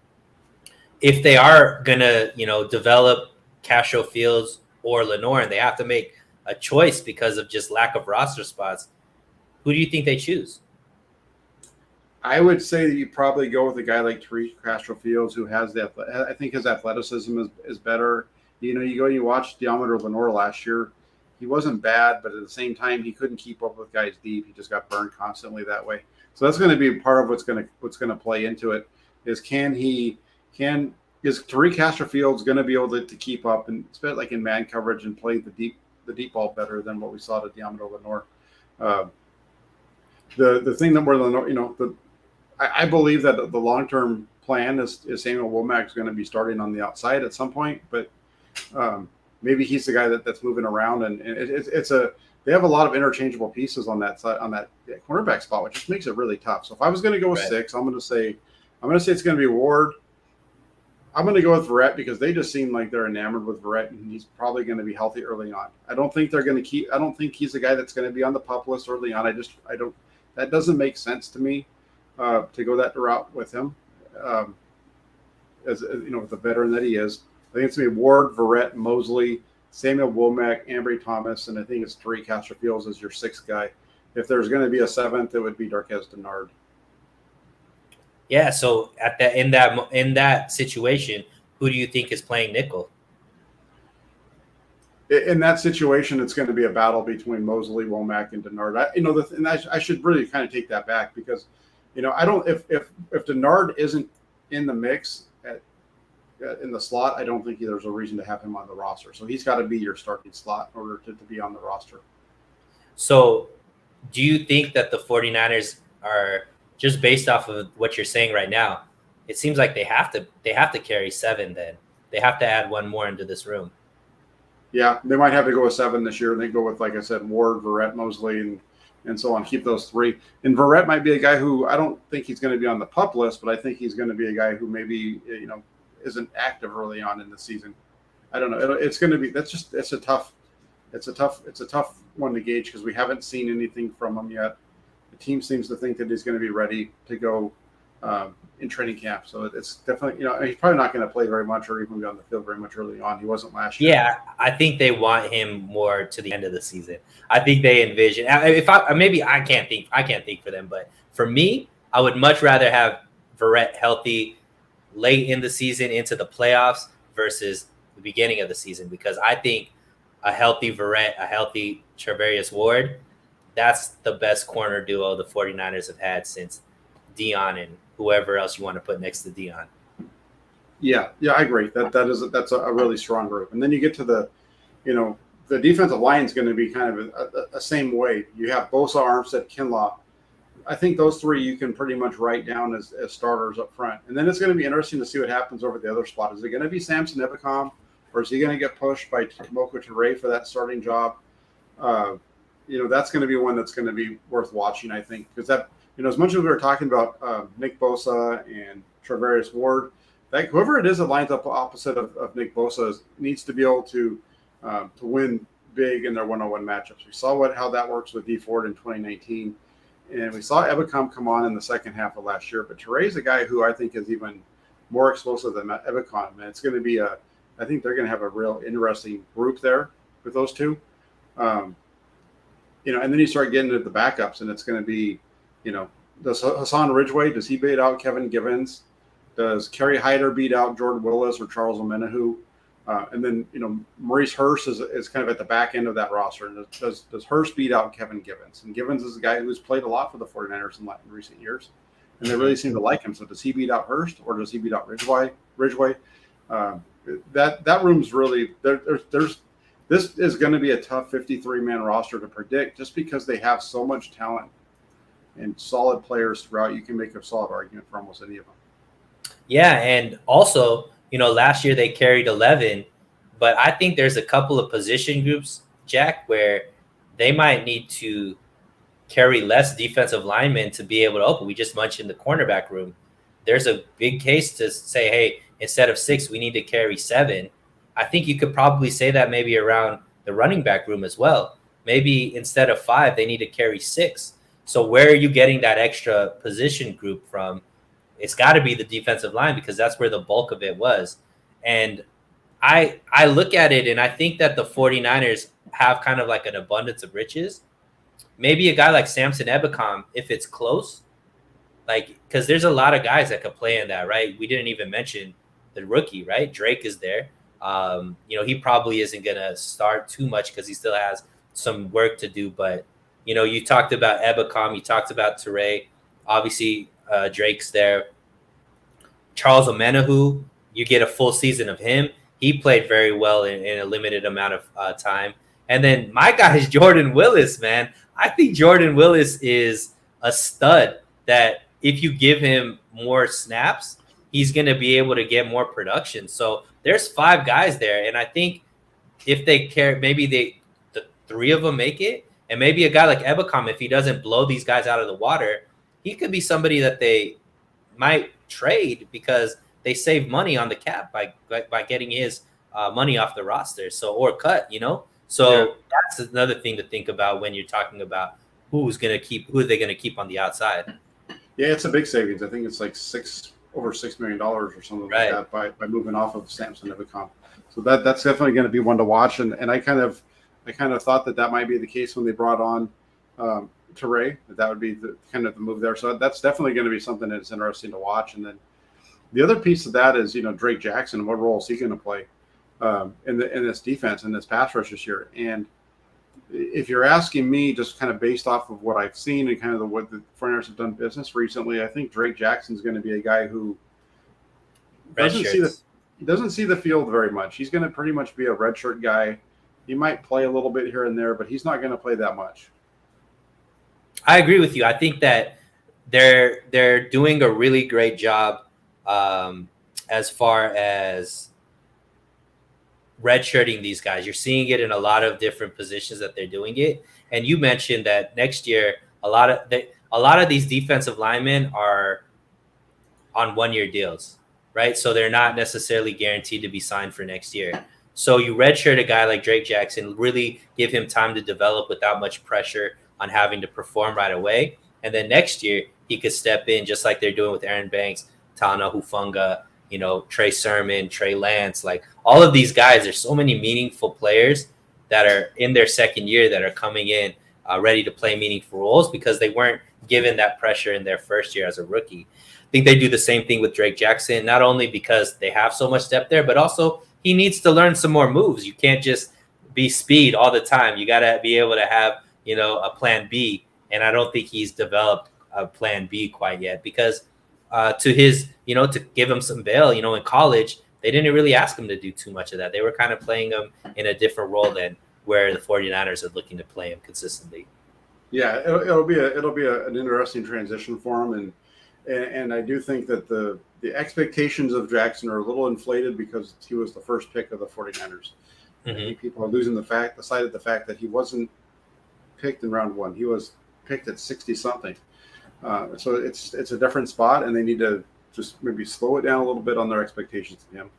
if they are going to, develop Castro-Fields or Lenore, and they have to make a choice because of just lack of roster spots, who do you think they choose? I would say that you probably go with a guy like Tariq Castro-Fields, who has I think his athleticism is better. You go and you watch Deommodore Lenore last year. He wasn't bad, but at the same time, he couldn't keep up with guys deep. He just got burned constantly that way. So that's going to be part of what's going to play into it. Is Tariq Castro-Fields going to be able to keep up and spend like in man coverage and play the deep ball better than what we saw to Deommodore Lenore? The thing that we're Lenore, I believe that the long-term plan is Samuel Womack is going to be starting on the outside at some point, but maybe he's the guy that's moving around, and they have a lot of interchangeable pieces on that side, on that cornerback spot, which just makes it really tough. So if I was going to go with six, I'm going to say it's going to be Ward. I'm going to go with Verrett because they just seem like they're enamored with Verrett, and he's probably going to be healthy early on. I don't think he's the guy that's going to be on the PUP list early on. That doesn't make sense to me. To go that route with him, as with the veteran that he is. I think it's going to be Ward, Verrett, Mosley, Samuel Womack, Ambry Thomas, and I think it's Tariq Castro-Fields as your sixth guy. If there's going to be a seventh, it would be Darqueze Dennard. Yeah. So in that situation, who do you think is playing nickel? In that situation, it's going to be a battle between Mosley, Womack, and Dennard. I should really kind of take that back because. I don't. If Dennard isn't in the mix in the slot, I don't think there's a reason to have him on the roster. So he's got to be your starting slot in order to be on the roster. So, do you think that the 49ers are just based off of what you're saying right now? It seems like they have to carry 7. Then they have to add one more into this room. Yeah, they might have to go with 7 this year, and they go with, like I said, Ward, Verrett, Mosley, and so on. Keep those 3. And Verrett might be a guy who I don't think he's going to be on the PUP list, but I think he's going to be a guy who maybe isn't active early on in the season. I don't know. It's going to be it's a tough one to gauge because we haven't seen anything from him yet. The team seems to think that he's going to be ready to go in training camp. So it's definitely he's probably not going to play very much or even be on the field very much early on. He wasn't last year. Yeah, I think they want him more to the end of the season. I think they envision I can't think for them, but for me, I would much rather have Verrett healthy late in the season into the playoffs versus the beginning of the season because I think a healthy Verrett, a healthy Charvarius Ward, that's the best corner duo the 49ers have had since Dion and whoever else you want to put next to Dion. Yeah, I agree. That's a really strong group. And then you get to the defensive line is going to be kind of a same way. You have Bosa, Armstead, Kinlaw. I think those 3 you can pretty much write down as starters up front. And then it's going to be interesting to see what happens over the other spot. Is it going to be Samson Ebicom, or is he going to get pushed by Tomoko Ture for that starting job? That's going to be one that's going to be worth watching, I think, because that as much as we were talking about Nick Bosa and Travarius Ward, that whoever it is that lines up opposite of Nick Bosa needs to be able to win big in their one-on-one matchups. We saw how that works with D Ford in 2019, and we saw Ebicom come on in the second half of last year. But Teray's a guy who I think is even more explosive than Ebicom, and it's going to be I think they're going to have a real interesting group there with those two. And then you start getting into the backups, and it's going to be, does Hassan Ridgeway, does he beat out Kevin Givens? Does Kerry Hyder beat out Jordan Willis or Charles Omenahu? And then, Maurice Hurst is kind of at the back end of that roster. And does Hurst beat out Kevin Givens? And Givens is a guy who's played a lot for the 49ers in recent years, and they really seem to like him. So does he beat out Hurst, or does he beat out Ridgeway? That room's really this is going to be a tough 53-man roster to predict, just because they have so much talent and solid players throughout. You can make a solid argument for almost any of them. Yeah, and also, last year they carried 11, but I think there's a couple of position groups, Jack, where they might need to carry less defensive linemen to be able to open. We just mentioned the cornerback room. There's a big case to say, hey, instead of 6, we need to carry 7. I think you could probably say that maybe around the running back room as well. Maybe instead of 5, they need to carry 6. So where are you getting that extra position group from? It's got to be the defensive line, because that's where the bulk of it was. And I look at it, and I think that the 49ers have kind of like an abundance of riches. Maybe a guy like Samson Ebicom, if it's close, because there's a lot of guys that could play in that, right? We didn't even mention the rookie, right? Drake is there. He probably isn't going to start too much because he still has some work to do. But, you talked about Ebicom, you talked about Tarte. Obviously, Drake's there. Charles Omenahu, you get a full season of him. He played very well in a limited amount of time. And then my guy is Jordan Willis, man. I think Jordan Willis is a stud that if you give him more snaps, he's going to be able to get more production. So there's 5 guys there. And I think if they care, maybe the 3 of them make it. And maybe a guy like Ebicom, if he doesn't blow these guys out of the water, he could be somebody that they might trade because they save money on the cap by getting his money off the roster. Or cut, So That's another thing to think about when you're talking about who are they going to keep on the outside. Yeah, it's a big savings. I think it's like over $6 million or something like that by moving off of Samson Ebicom. So that's definitely going to be one to watch. And I kind of thought that might be the case when they brought on Tarte. That would be the kind of the move there. So that's definitely going to be something that's interesting to watch. And then the other piece of that is, Drake Jackson. What role is he going to play in this defense, in this pass rush this year? And if you're asking me, just kind of based off of what I've seen and kind of what the 49ers have done business recently, I think Drake Jackson's going to be a guy who doesn't see the field very much. He's going to pretty much be a redshirt guy. He might play a little bit here and there, but he's not going to play that much. I agree with you. I think that they're doing a really great job as far as redshirting these guys. You're seeing it in a lot of different positions that they're doing it. And you mentioned that next year, a lot of these defensive linemen are on 1-year deals, right? So they're not necessarily guaranteed to be signed for next year. So you redshirt a guy like Drake Jackson, really give him time to develop without much pressure on having to perform right away. And then next year, he could step in just like they're doing with Aaron Banks, Talanoa Hufanga, Trey Sermon, Trey Lance, like all of these guys. There's so many meaningful players that are in their second year that are coming in ready to play meaningful roles because they weren't given that pressure in their first year as a rookie. I think they do the same thing with Drake Jackson, not only because they have so much depth there, but also he needs to learn some more moves. You can't just be speed all the time. You got to be able to have, a plan B. And I don't think he's developed a plan B quite yet because to his, to give him some bail, in college, they didn't really ask him to do too much of that. They were kind of playing him in a different role than where the 49ers are looking to play him consistently. Yeah, it'll be an interesting transition for him. And I do think that the expectations of Jackson are a little inflated because he was the first pick of the 49ers. Mm-hmm. I think people are losing the fact that he wasn't picked in round 1. He was picked at 60 something. So it's a different spot, and they need to just maybe slow it down a little bit on their expectations of him.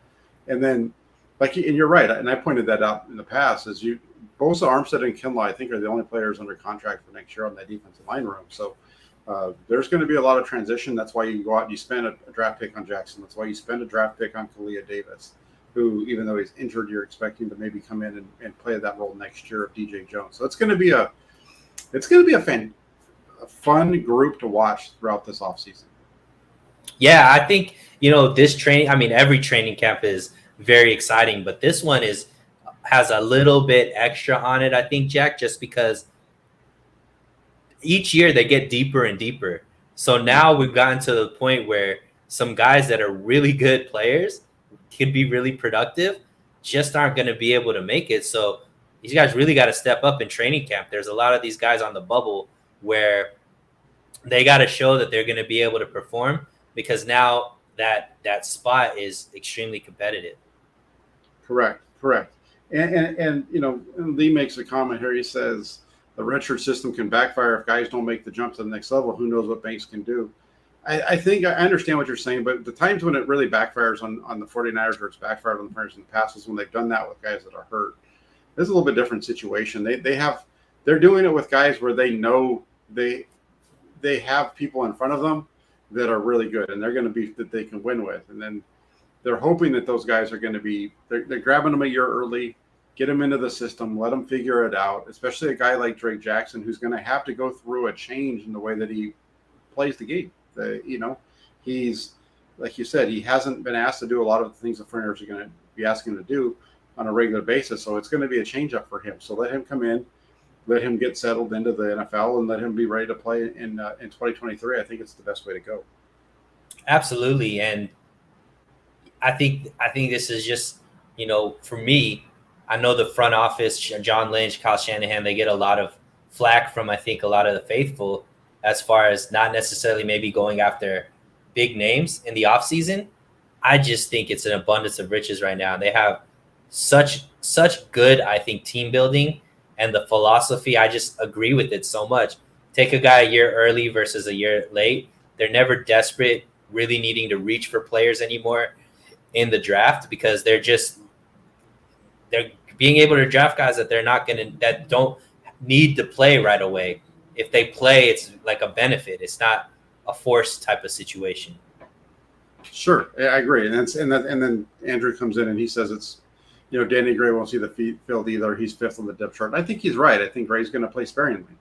And then, and you're right, and I pointed that out in the past, is Bosa, Armstead, and Kinlaw, I think, are the only players under contract for next year on that defensive line room. So there's going to be a lot of transition. That's why you go out and you spend a draft pick on Jackson. That's why you spend a draft pick on Kalia Davis, who, even though he's injured, you're expecting to maybe come in and play that role next year of DJ Jones. So it's going to be a fun group to watch throughout this offseason. Yeah, I think, this training, I mean, every training camp is very exciting, but this one has a little bit extra on it, I think, Jack, just because each year they get deeper and deeper. So now we've gotten to the point where some guys that are really good players can be really productive, just aren't going to be able to make it. So these guys really got to step up in training camp. There's a lot of these guys on the bubble where they got to show that they're going to be able to perform, because now that spot is extremely competitive. Correct. And Lee makes a comment here. He says the redshirt system can backfire if guys don't make the jump to the next level. Who knows what Banks can do? I think I understand what you're saying, but the times when it really backfires on the 49ers, or it's backfired on the 49ers in the past, is when they've done that with guys that are hurt. This is a little bit different situation. They're doing it with guys where they know they have people in front of them that are really good, and they're going to be that they can win with, and then they're hoping that those guys are going to be. They're grabbing them a year early, get them into the system, let them figure it out. Especially a guy like Drake Jackson, who's going to have to go through a change in the way that he plays the game. He's, like you said, he hasn't been asked to do a lot of the things the 49ers are going to be asking him to do on a regular basis. So it's going to be a change up for him. So let him come in, let him get settled into the NFL, and let him be ready to play in 2023. I think it's the best way to go. Absolutely. And I think this is just, for me, I know the front office, John Lynch, Kyle Shanahan, they get a lot of flack from, I think, a lot of the faithful, as far as not necessarily maybe going after big names in the offseason. I just think it's an abundance of riches right now. They have such good, I think, team building, and the philosophy. I just agree with it so much. Take a guy a year early versus a year late. They're never desperate, really needing to reach for players anymore in the draft, because they're being able to draft guys that don't need to play right away. If they play, it's like a benefit. It's not a forced type of situation. Sure, I agree. And then Andrew comes in and he says it's, Danny Gray won't see the field either. He's fifth on the depth chart. And I think he's right. I think Gray's going to play sparingly.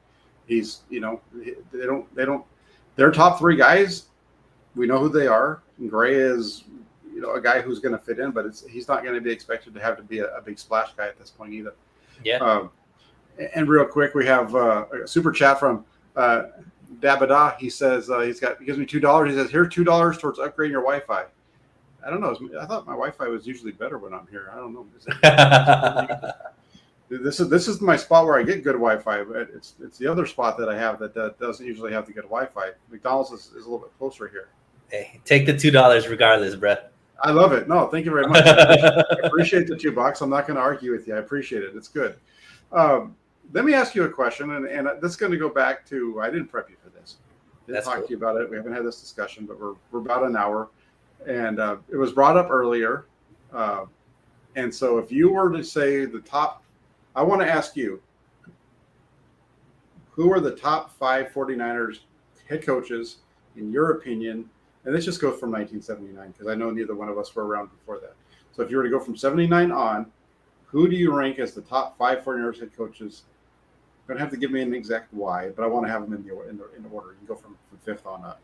He's, their top three guys, we know who they are. And Gray is, a guy who's going to fit in, but he's not going to be expected to have to be a big splash guy at this point either. Yeah. And real quick, we have a super chat from Dabada. He says he gives me $2. He says, here's $2 towards upgrading your Wi-Fi. I don't know. I thought my Wi-Fi was usually better when I'm here. I don't know. This is my spot where I get good Wi-Fi, but it's the other spot that I have that doesn't usually have the good Wi-Fi. McDonald's is a little bit closer here. Hey, take the $2 regardless, bro. I love it. No, thank you very much. I appreciate the $2. I'm not going to argue with you. I appreciate it. It's good. Let me ask you a question, and this is going to go back to, I didn't prep you for this. Didn't talk to you about it. We haven't had this discussion, but we're about an hour. And it was brought up earlier. And so if you were to say the top, I want to ask you, who are the top 5 49ers head coaches, in your opinion? And this just goes from 1979, because I know neither one of us were around before that. So if you were to go from 79 on, who do you rank as the top 5 49ers head coaches? You don't have to give me an exact why, but I want to have them in the order. You can go from 5th on up.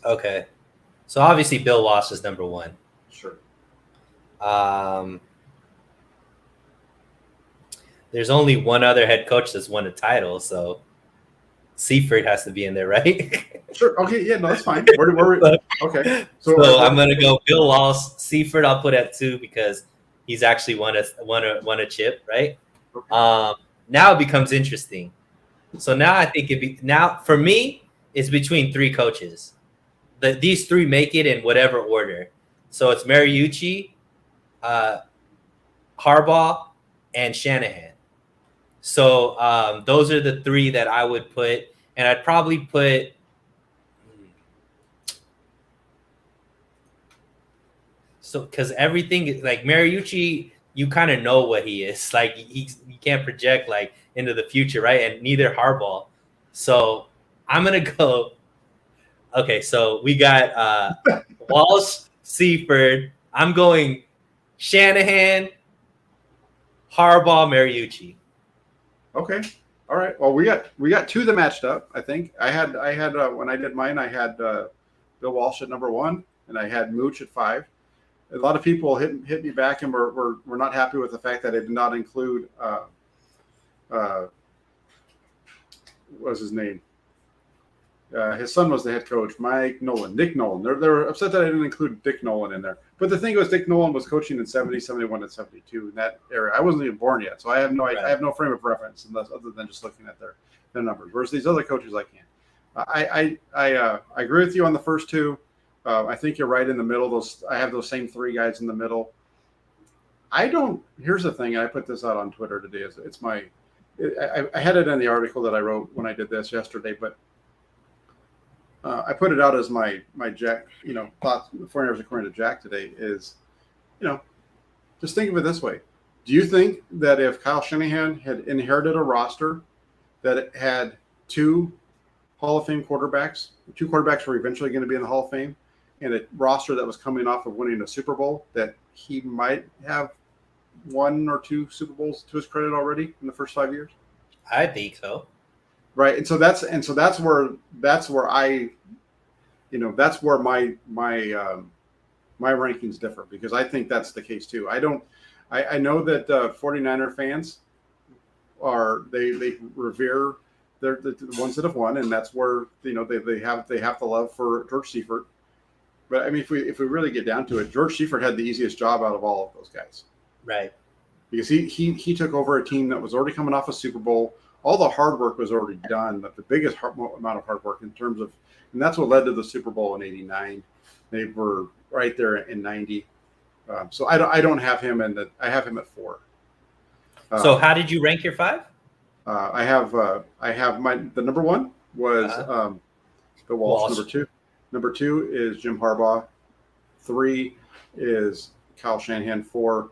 Okay. So obviously Bill Walsh is number 1. Sure. There's only one other head coach that's won a title, so Seifert has to be in there, right? Sure. Okay. Yeah. No, that's fine. Okay. So I'm gonna go Bill Walsh. Seifert I'll put at 2 because he's actually won a chip, right? Okay. Now it becomes interesting. So now I think for me it's between 3 coaches. These 3 make it in whatever order. So it's Mariucci, Harbaugh, and Shanahan. So those are the 3 that I would put, and I'd probably put So because everything is like Mariucci, you kind of know what he is. Like you can't project like into the future, right? And neither Harbaugh. So I'm gonna go. Okay, so we got Walsh, Seaford. I'm going Shanahan, Harbaugh, Mariucci. Okay. All right. Well, we got two that matched up. I think I had when I did mine, I had Bill Walsh at number 1, and I had Mooch at 5. A lot of people hit me back and were not happy with the fact that I did not include what was his name? His son was the head coach, Nick Nolan. They're upset that I didn't include Dick Nolan in there. But the thing was, Dick Nolan was coaching in 70, 71, and 72 in that era. I wasn't even born yet, so I have no frame of reference other than just looking at their numbers. Whereas these other coaches, I can't. I agree with you on the first two. I think you're right in the middle. I have those same 3 guys in the middle. Here's the thing. I put this out on Twitter today. I had it in the article that I wrote when I did this yesterday, but I put it out as my Jack, thoughts. 49ers according to Jack today is, just think of it this way. Do you think that if Kyle Shanahan had inherited a roster that it had 2 Hall of Fame quarterbacks, 2 quarterbacks were eventually going to be in the Hall of Fame, and a roster that was coming off of winning a Super Bowl, that he might have 1 or 2 Super Bowls to his credit already in the first 5 years? I think so. Right. And so that's where I, that's where my rankings differ, because I think that's the case too. I know that 49er fans they revere the ones that have won, and that's where, they have the love for George Seifert. But I mean, if we really get down to it, George Seifert had the easiest job out of all of those guys. Right. Because he took over a team that was already coming off a Super Bowl. All the hard work was already done, but the biggest amount of hard work in terms of, and that's what led to the Super Bowl in '89. They were right there in '90. So I don't have him I have him at 4. So how did you rank your 5? I have the number 1 was Bill Walsh. Number 2 is Jim Harbaugh. 3 is Kyle Shanahan. 4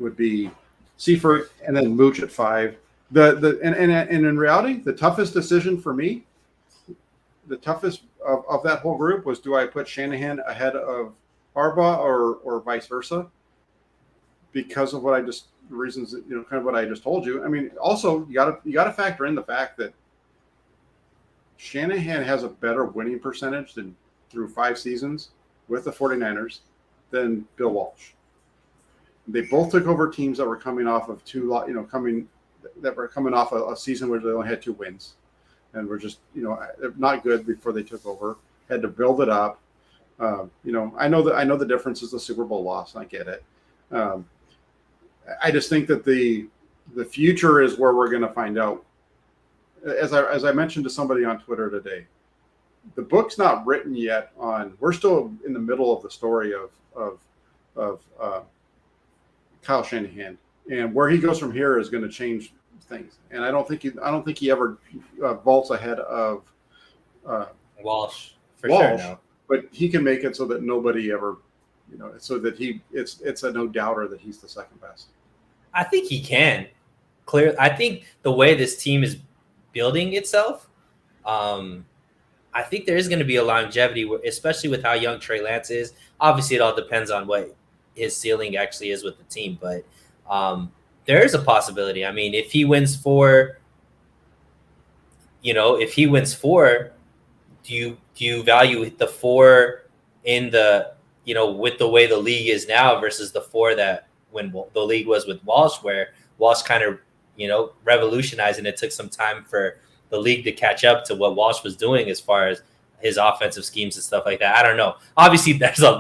would be Seifert, and then Mooch at 5. And in reality, the toughest decision for me, the toughest of that whole group, was, do I put Shanahan ahead of Harbaugh or vice versa? Because of reasons that, kind of what I just told you. I mean, also you gotta factor in the fact that Shanahan has a better winning percentage through 5 seasons with the 49ers than Bill Walsh. They both took over teams that were coming off of coming off a season where they only had 2 wins, and were just, not good before they took over. Had to build it up. I know the difference is the Super Bowl loss. I get it. I just think that the future is where we're going to find out. As I mentioned to somebody on Twitter today, the book's not written yet we're still in the middle of the story of Kyle Shanahan, and where he goes from here is going to change things. And I don't think he ever vaults ahead of Walsh. Walsh, sure, no. But he can make it so that nobody ever, so that it's a no doubter that he's the second best. I think he can. I think the way this team is building itself, I think there is going to be a longevity, especially with how young Trey Lance is. Obviously, it all depends on what his ceiling actually is with the team, but there is a possibility. I mean, if he wins 4, do you value the 4 in the, with the way the league is now versus the 4 that when the league was with Walsh, where Walsh kind of, revolutionized, and it took some time for the league to catch up to what Walsh was doing as far as his offensive schemes and stuff like that. I don't know. Obviously, that's a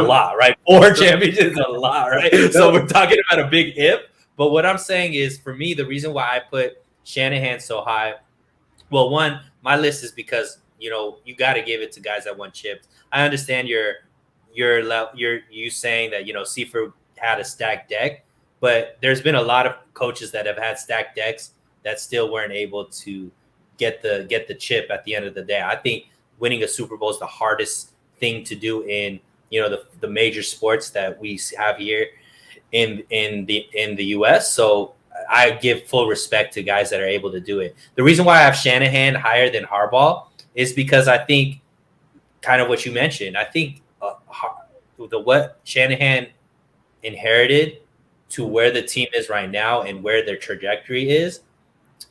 lot, right? 4 championships is a lot, right? So we're talking about a big if. But what I'm saying is, for me, the reason why I put Shanahan so high, well, one, my list is because, you got to give it to guys that won chips. I understand you saying that, Seifert had a stacked deck, but there's been a lot of coaches that have had stacked decks that still weren't able to get the chip at the end of the day. I think winning a Super Bowl is the hardest thing to do in the major sports that we have here in the US. So I give full respect to guys that are able to do it. The reason why I have Shanahan higher than Harbaugh is because I think kind of what you mentioned. I think what Shanahan inherited to where the team is right now and where their trajectory is,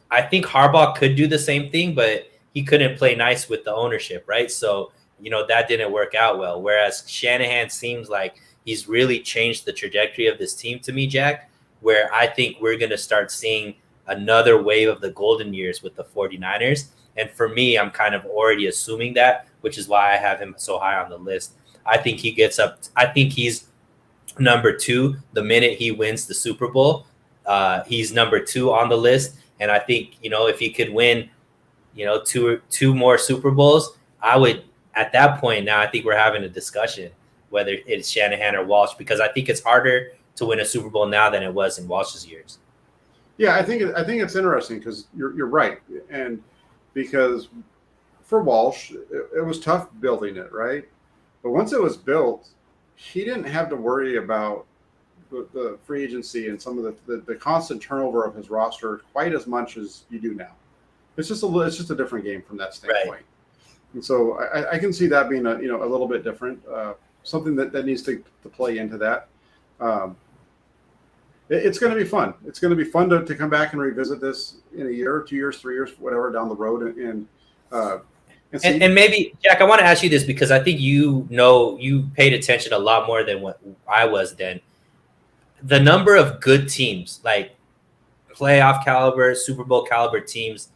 I think Harbaugh could do the same thing, but he couldn't play nice with the ownership, right? So, that didn't work out well. Whereas Shanahan seems like he's really changed the trajectory of this team to me, Jack, where I think we're going to start seeing another wave of the golden years with the 49ers. And for me, I'm kind of already assuming that, which is why I have him so high on the list. I think he gets up. I think he's number 2 the minute he wins the Super Bowl. He's number 2 on the list. And I think, if he could win, two more Super Bowls, I would, at that point now, I think we're having a discussion whether it's Shanahan or Walsh, because I think it's harder to win a Super Bowl now than it was in Walsh's years. Yeah, I think it's interesting because you're right. And because for Walsh, it was tough building it, right? But once it was built, he didn't have to worry about the free agency and some of the constant turnover of his roster quite as much as you do now. It's just a different game from that standpoint. Right. And so I can see that being a little bit different, something that needs to play into that. It's going to be fun. It's going to be fun to come back and revisit this in a year, 2 years, 3 years, whatever down the road, and maybe, Jack, I want to ask you this because I think you paid attention a lot more than what I was then. The number of good teams, like playoff caliber, Super Bowl caliber teams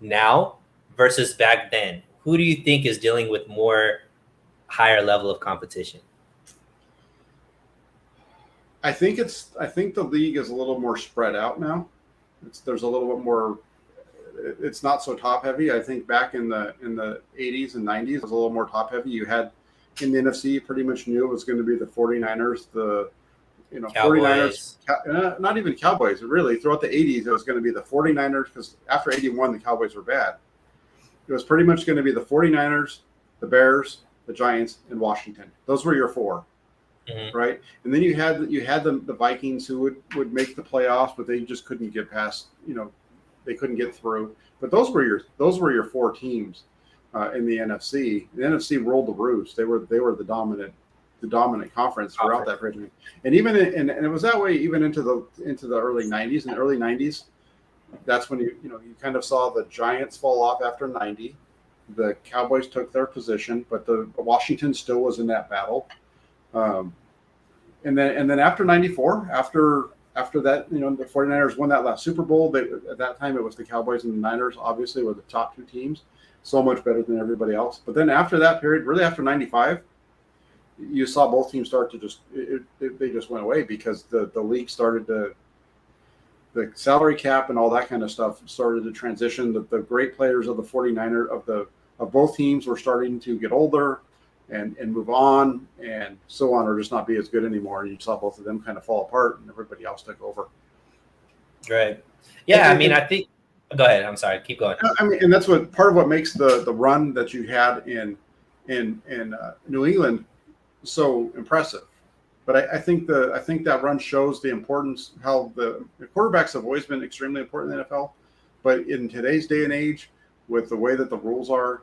now versus back then, who do you think is dealing with more higher level of competition? I think the league is a little more spread out now. There's a little bit more. It's not so top heavy. I think back in the 80s and 90s, it was a little more top heavy. You had in the NFC, you pretty much knew it was going to be the 49ers, Cowboys. 49ers, not even Cowboys. Really, throughout the 80s, it was going to be the 49ers because after 81, the Cowboys were bad. It was pretty much going to be the 49ers, the Bears, the Giants, and Washington. Those were your 4. Mm-hmm. Right, and then you had the Vikings who would make the playoffs, but they just couldn't get past. They couldn't get through. But those were your 4 teams in the NFC. The NFC rolled the roost. They were the dominant conference throughout that period. And even and it was that way even into the early 90s. In the early 90s, that's when you kind of saw the Giants fall off after 90. The Cowboys took their position, but the Washington still was in that battle. And then after 94, after that, the 49ers won that last Super Bowl. At that time, it was the Cowboys and the Niners, obviously, were the top 2 teams, so much better than everybody else. But then after that period, really after 95, you saw both teams start to they just went away because the league started to, the salary cap and all that kind of stuff started to transition. The great players of the 49er, of both teams were starting to get older and move on and so on, or just not be as good anymore. And you saw both of them kind of fall apart and everybody else took over. Right. Yeah. I think, go ahead. I'm sorry. Keep going. And that's part of what makes the run that you had in New England so impressive. But I think that run shows the importance, how the quarterbacks have always been extremely important in the NFL. But in today's day and age, with the way that the rules are,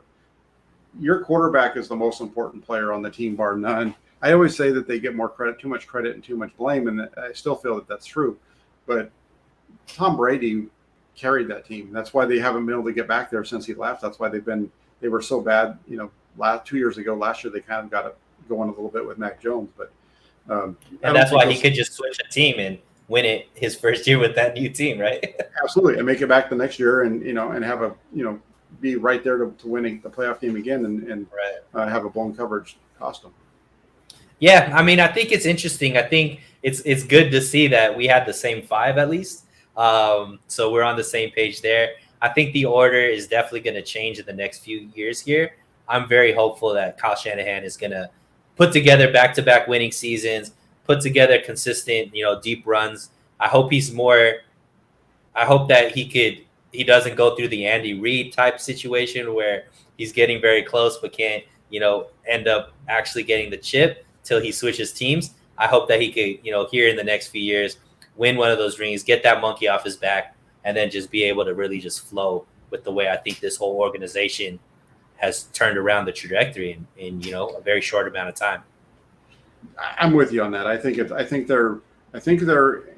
your quarterback is the most important player on the team, bar none. I always say that they get too much credit and too much blame, and I still feel that that's true. But Tom Brady carried that team. That's why they haven't been able to get back there since he left. That's why they were so bad. 2 years ago, last year, they kind of got it going a little bit with Mac Jones, but and that's why he could just switch a team and win it his first year with that new team, right? Absolutely, and make it back the next year, and have a be right there to winning the playoff game again, and right. Have a blown coverage cost them. Yeah, I think it's interesting. I think it's good to see that we had the same 5 at least. So we're on the same page there. I think the order is definitely going to change in the next few years here. I'm very hopeful that Kyle Shanahan is going to put together back-to-back winning seasons, put together consistent, deep runs. I hope that he doesn't go through the Andy Reid type situation where he's getting very close but can't, end up actually getting the chip. till he switches teams. I hope that he could, here in the next few years, win one of those rings, get that monkey off his back, and then just be able to really just flow with the way I think this whole organization has turned around the trajectory in a very short amount of time. I'm with you on that. I think they're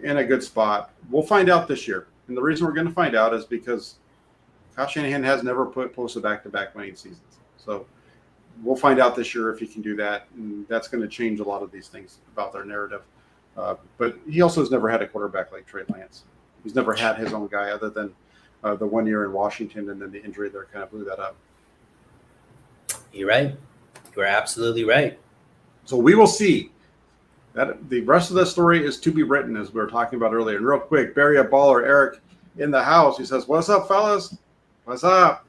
in a good spot. We'll find out this year, and the reason we're going to find out is because Kyle Shanahan has never posted back-to-back winning seasons. So we'll find out this year if he can do that, and that's going to change a lot of these things about their narrative. But he also has never had a quarterback like Trey Lance. He's never had his own guy other than the 1 year in Washington, and then the injury there kind of blew that up. You're right. You're absolutely right. So we will see. That the rest of the story is to be written, as we were talking about earlier. And real quick, Barry a Baller, Eric in the house. He says, "What's up, fellas? What's up?"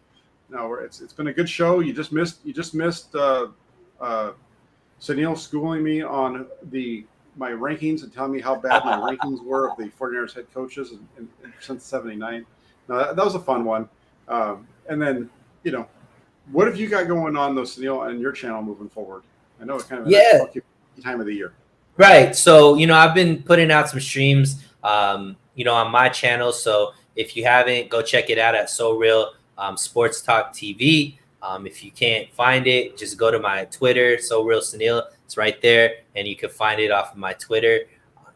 No, it's been a good show. You just missed Suneil schooling me on my rankings and telling me how bad my rankings were of the 49ers head coaches since '79. No, that was a fun one. And then, what have you got going on, though, Suneil, and your channel moving forward? I know it's kind of a time of the year. Right. So, I've been putting out some streams, on my channel. So if you haven't, go check it out at So Real Sports Talk TV. If you can't find it, just go to my Twitter, So Real Suneil. It's right there, and you can find it off of my Twitter.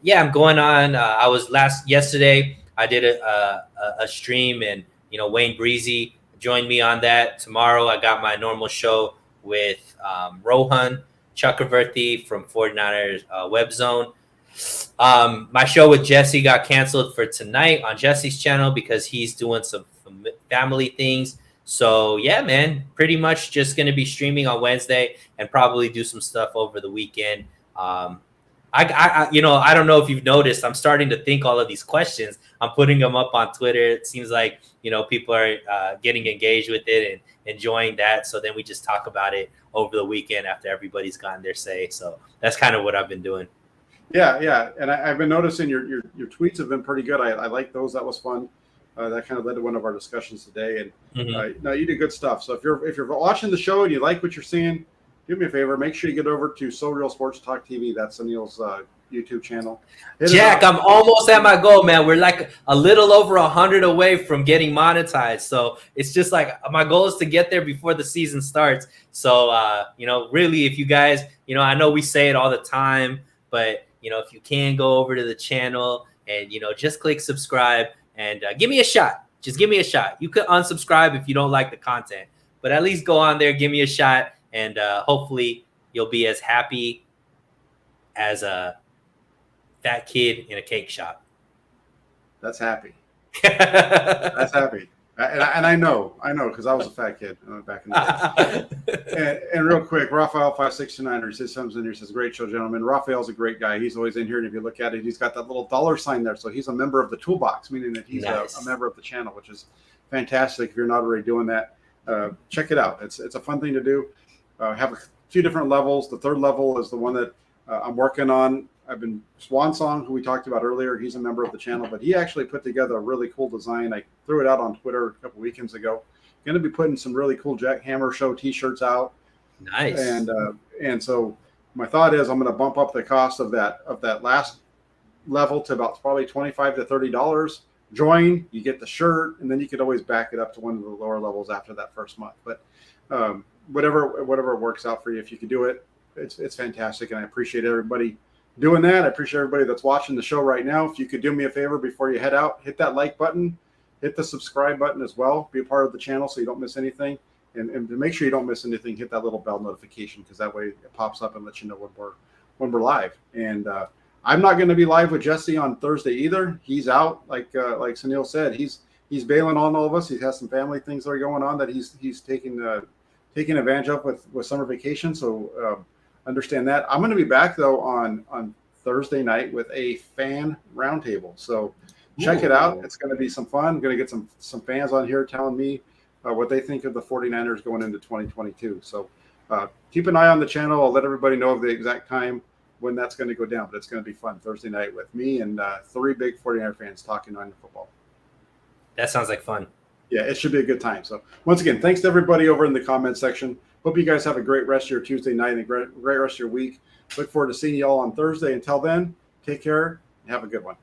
Yeah, I'm going on. I was yesterday. I did a stream, and Wayne Breezy joined me on that. Tomorrow, I got my normal show with Rohan Chakravarti from 49ers Web Zone. My show with Jesse got canceled for tonight on Jesse's channel because he's doing some family things. So yeah, man, pretty much just going to be streaming on Wednesday and probably do some stuff over the weekend. I don't know if you've noticed, I'm starting to think all of these questions. I'm putting them up on Twitter. It seems like, people are getting engaged with it and enjoying that. So then we just talk about it over the weekend after everybody's gotten their say. So that's kind of what I've been doing. Yeah. And I've been noticing your tweets have been pretty good. I like those. That was fun. That kind of led to one of our discussions today. And no, you do good stuff. So if you're watching the show and you like what you're seeing, do me a favor. Make sure you get over to So Real Sports Talk TV. That's Suneil's YouTube channel. Jack, I'm almost at my goal, man. We're like a little over 100 away from getting monetized. So it's just like my goal is to get there before the season starts. So, really, if you guys, I know we say it all the time, but, if you can go over to the channel and, just click subscribe and give me a shot. Just give me a shot. You could unsubscribe if you don't like the content, but at least go on there, give me a shot, and hopefully you'll be as happy as a fat kid in a cake shop. That's happy. That's happy. And I know, because I was a fat kid back in the day. and real quick, Raphael 569 says something in here. Says, "Great show, gentlemen." Raphael's a great guy. He's always in here, and if you look at it, he's got that little dollar sign there. So he's a member of the toolbox, meaning that he's nice. a member of the channel, which is fantastic. If you're not already doing that, check it out. It's a fun thing to do. Have a few different levels. The third level is the one that I'm working on. I've been Swan Song, who we talked about earlier. He's a member of the channel, but he actually put together a really cool design. I threw it out on Twitter a couple weekends ago. Going to be putting some really cool Jack Hammer Show T-shirts out. Nice. And so my thought is I'm going to bump up the cost of that last level to about probably $25 to $30. Join, you get the shirt, and then you could always back it up to one of the lower levels after that first month. But whatever works out for you, if you could do it, it's fantastic, and I appreciate everybody doing that. I appreciate everybody that's watching the show right now. If you could do me a favor before you head out, hit that like button, hit the subscribe button as well. Be a part of the channel so you don't miss anything. And to make sure you don't miss anything, hit that little bell notification, because that way it pops up and lets you know when we're live. And I'm not going to be live with Jesse on Thursday either. He's out, like Suneil said. He's bailing on all of us. He has some family things that are going on that he's taking advantage of with summer vacation. So understand that. I'm going to be back though on Thursday night with a fan roundtable. So check it out. It's going to be some fun. I'm going to get some fans on here telling me what they think of the 49ers going into 2022. So keep an eye on the channel. I'll let everybody know of the exact time when that's going to go down, but it's going to be fun Thursday night with me and 3 big 49er fans talking on football. That sounds like fun. Yeah, it should be a good time. So once again, thanks to everybody over in the comment section. Hope you guys have a great rest of your Tuesday night and a great rest of your week. Look forward to seeing you all on Thursday. Until then, take care and have a good one.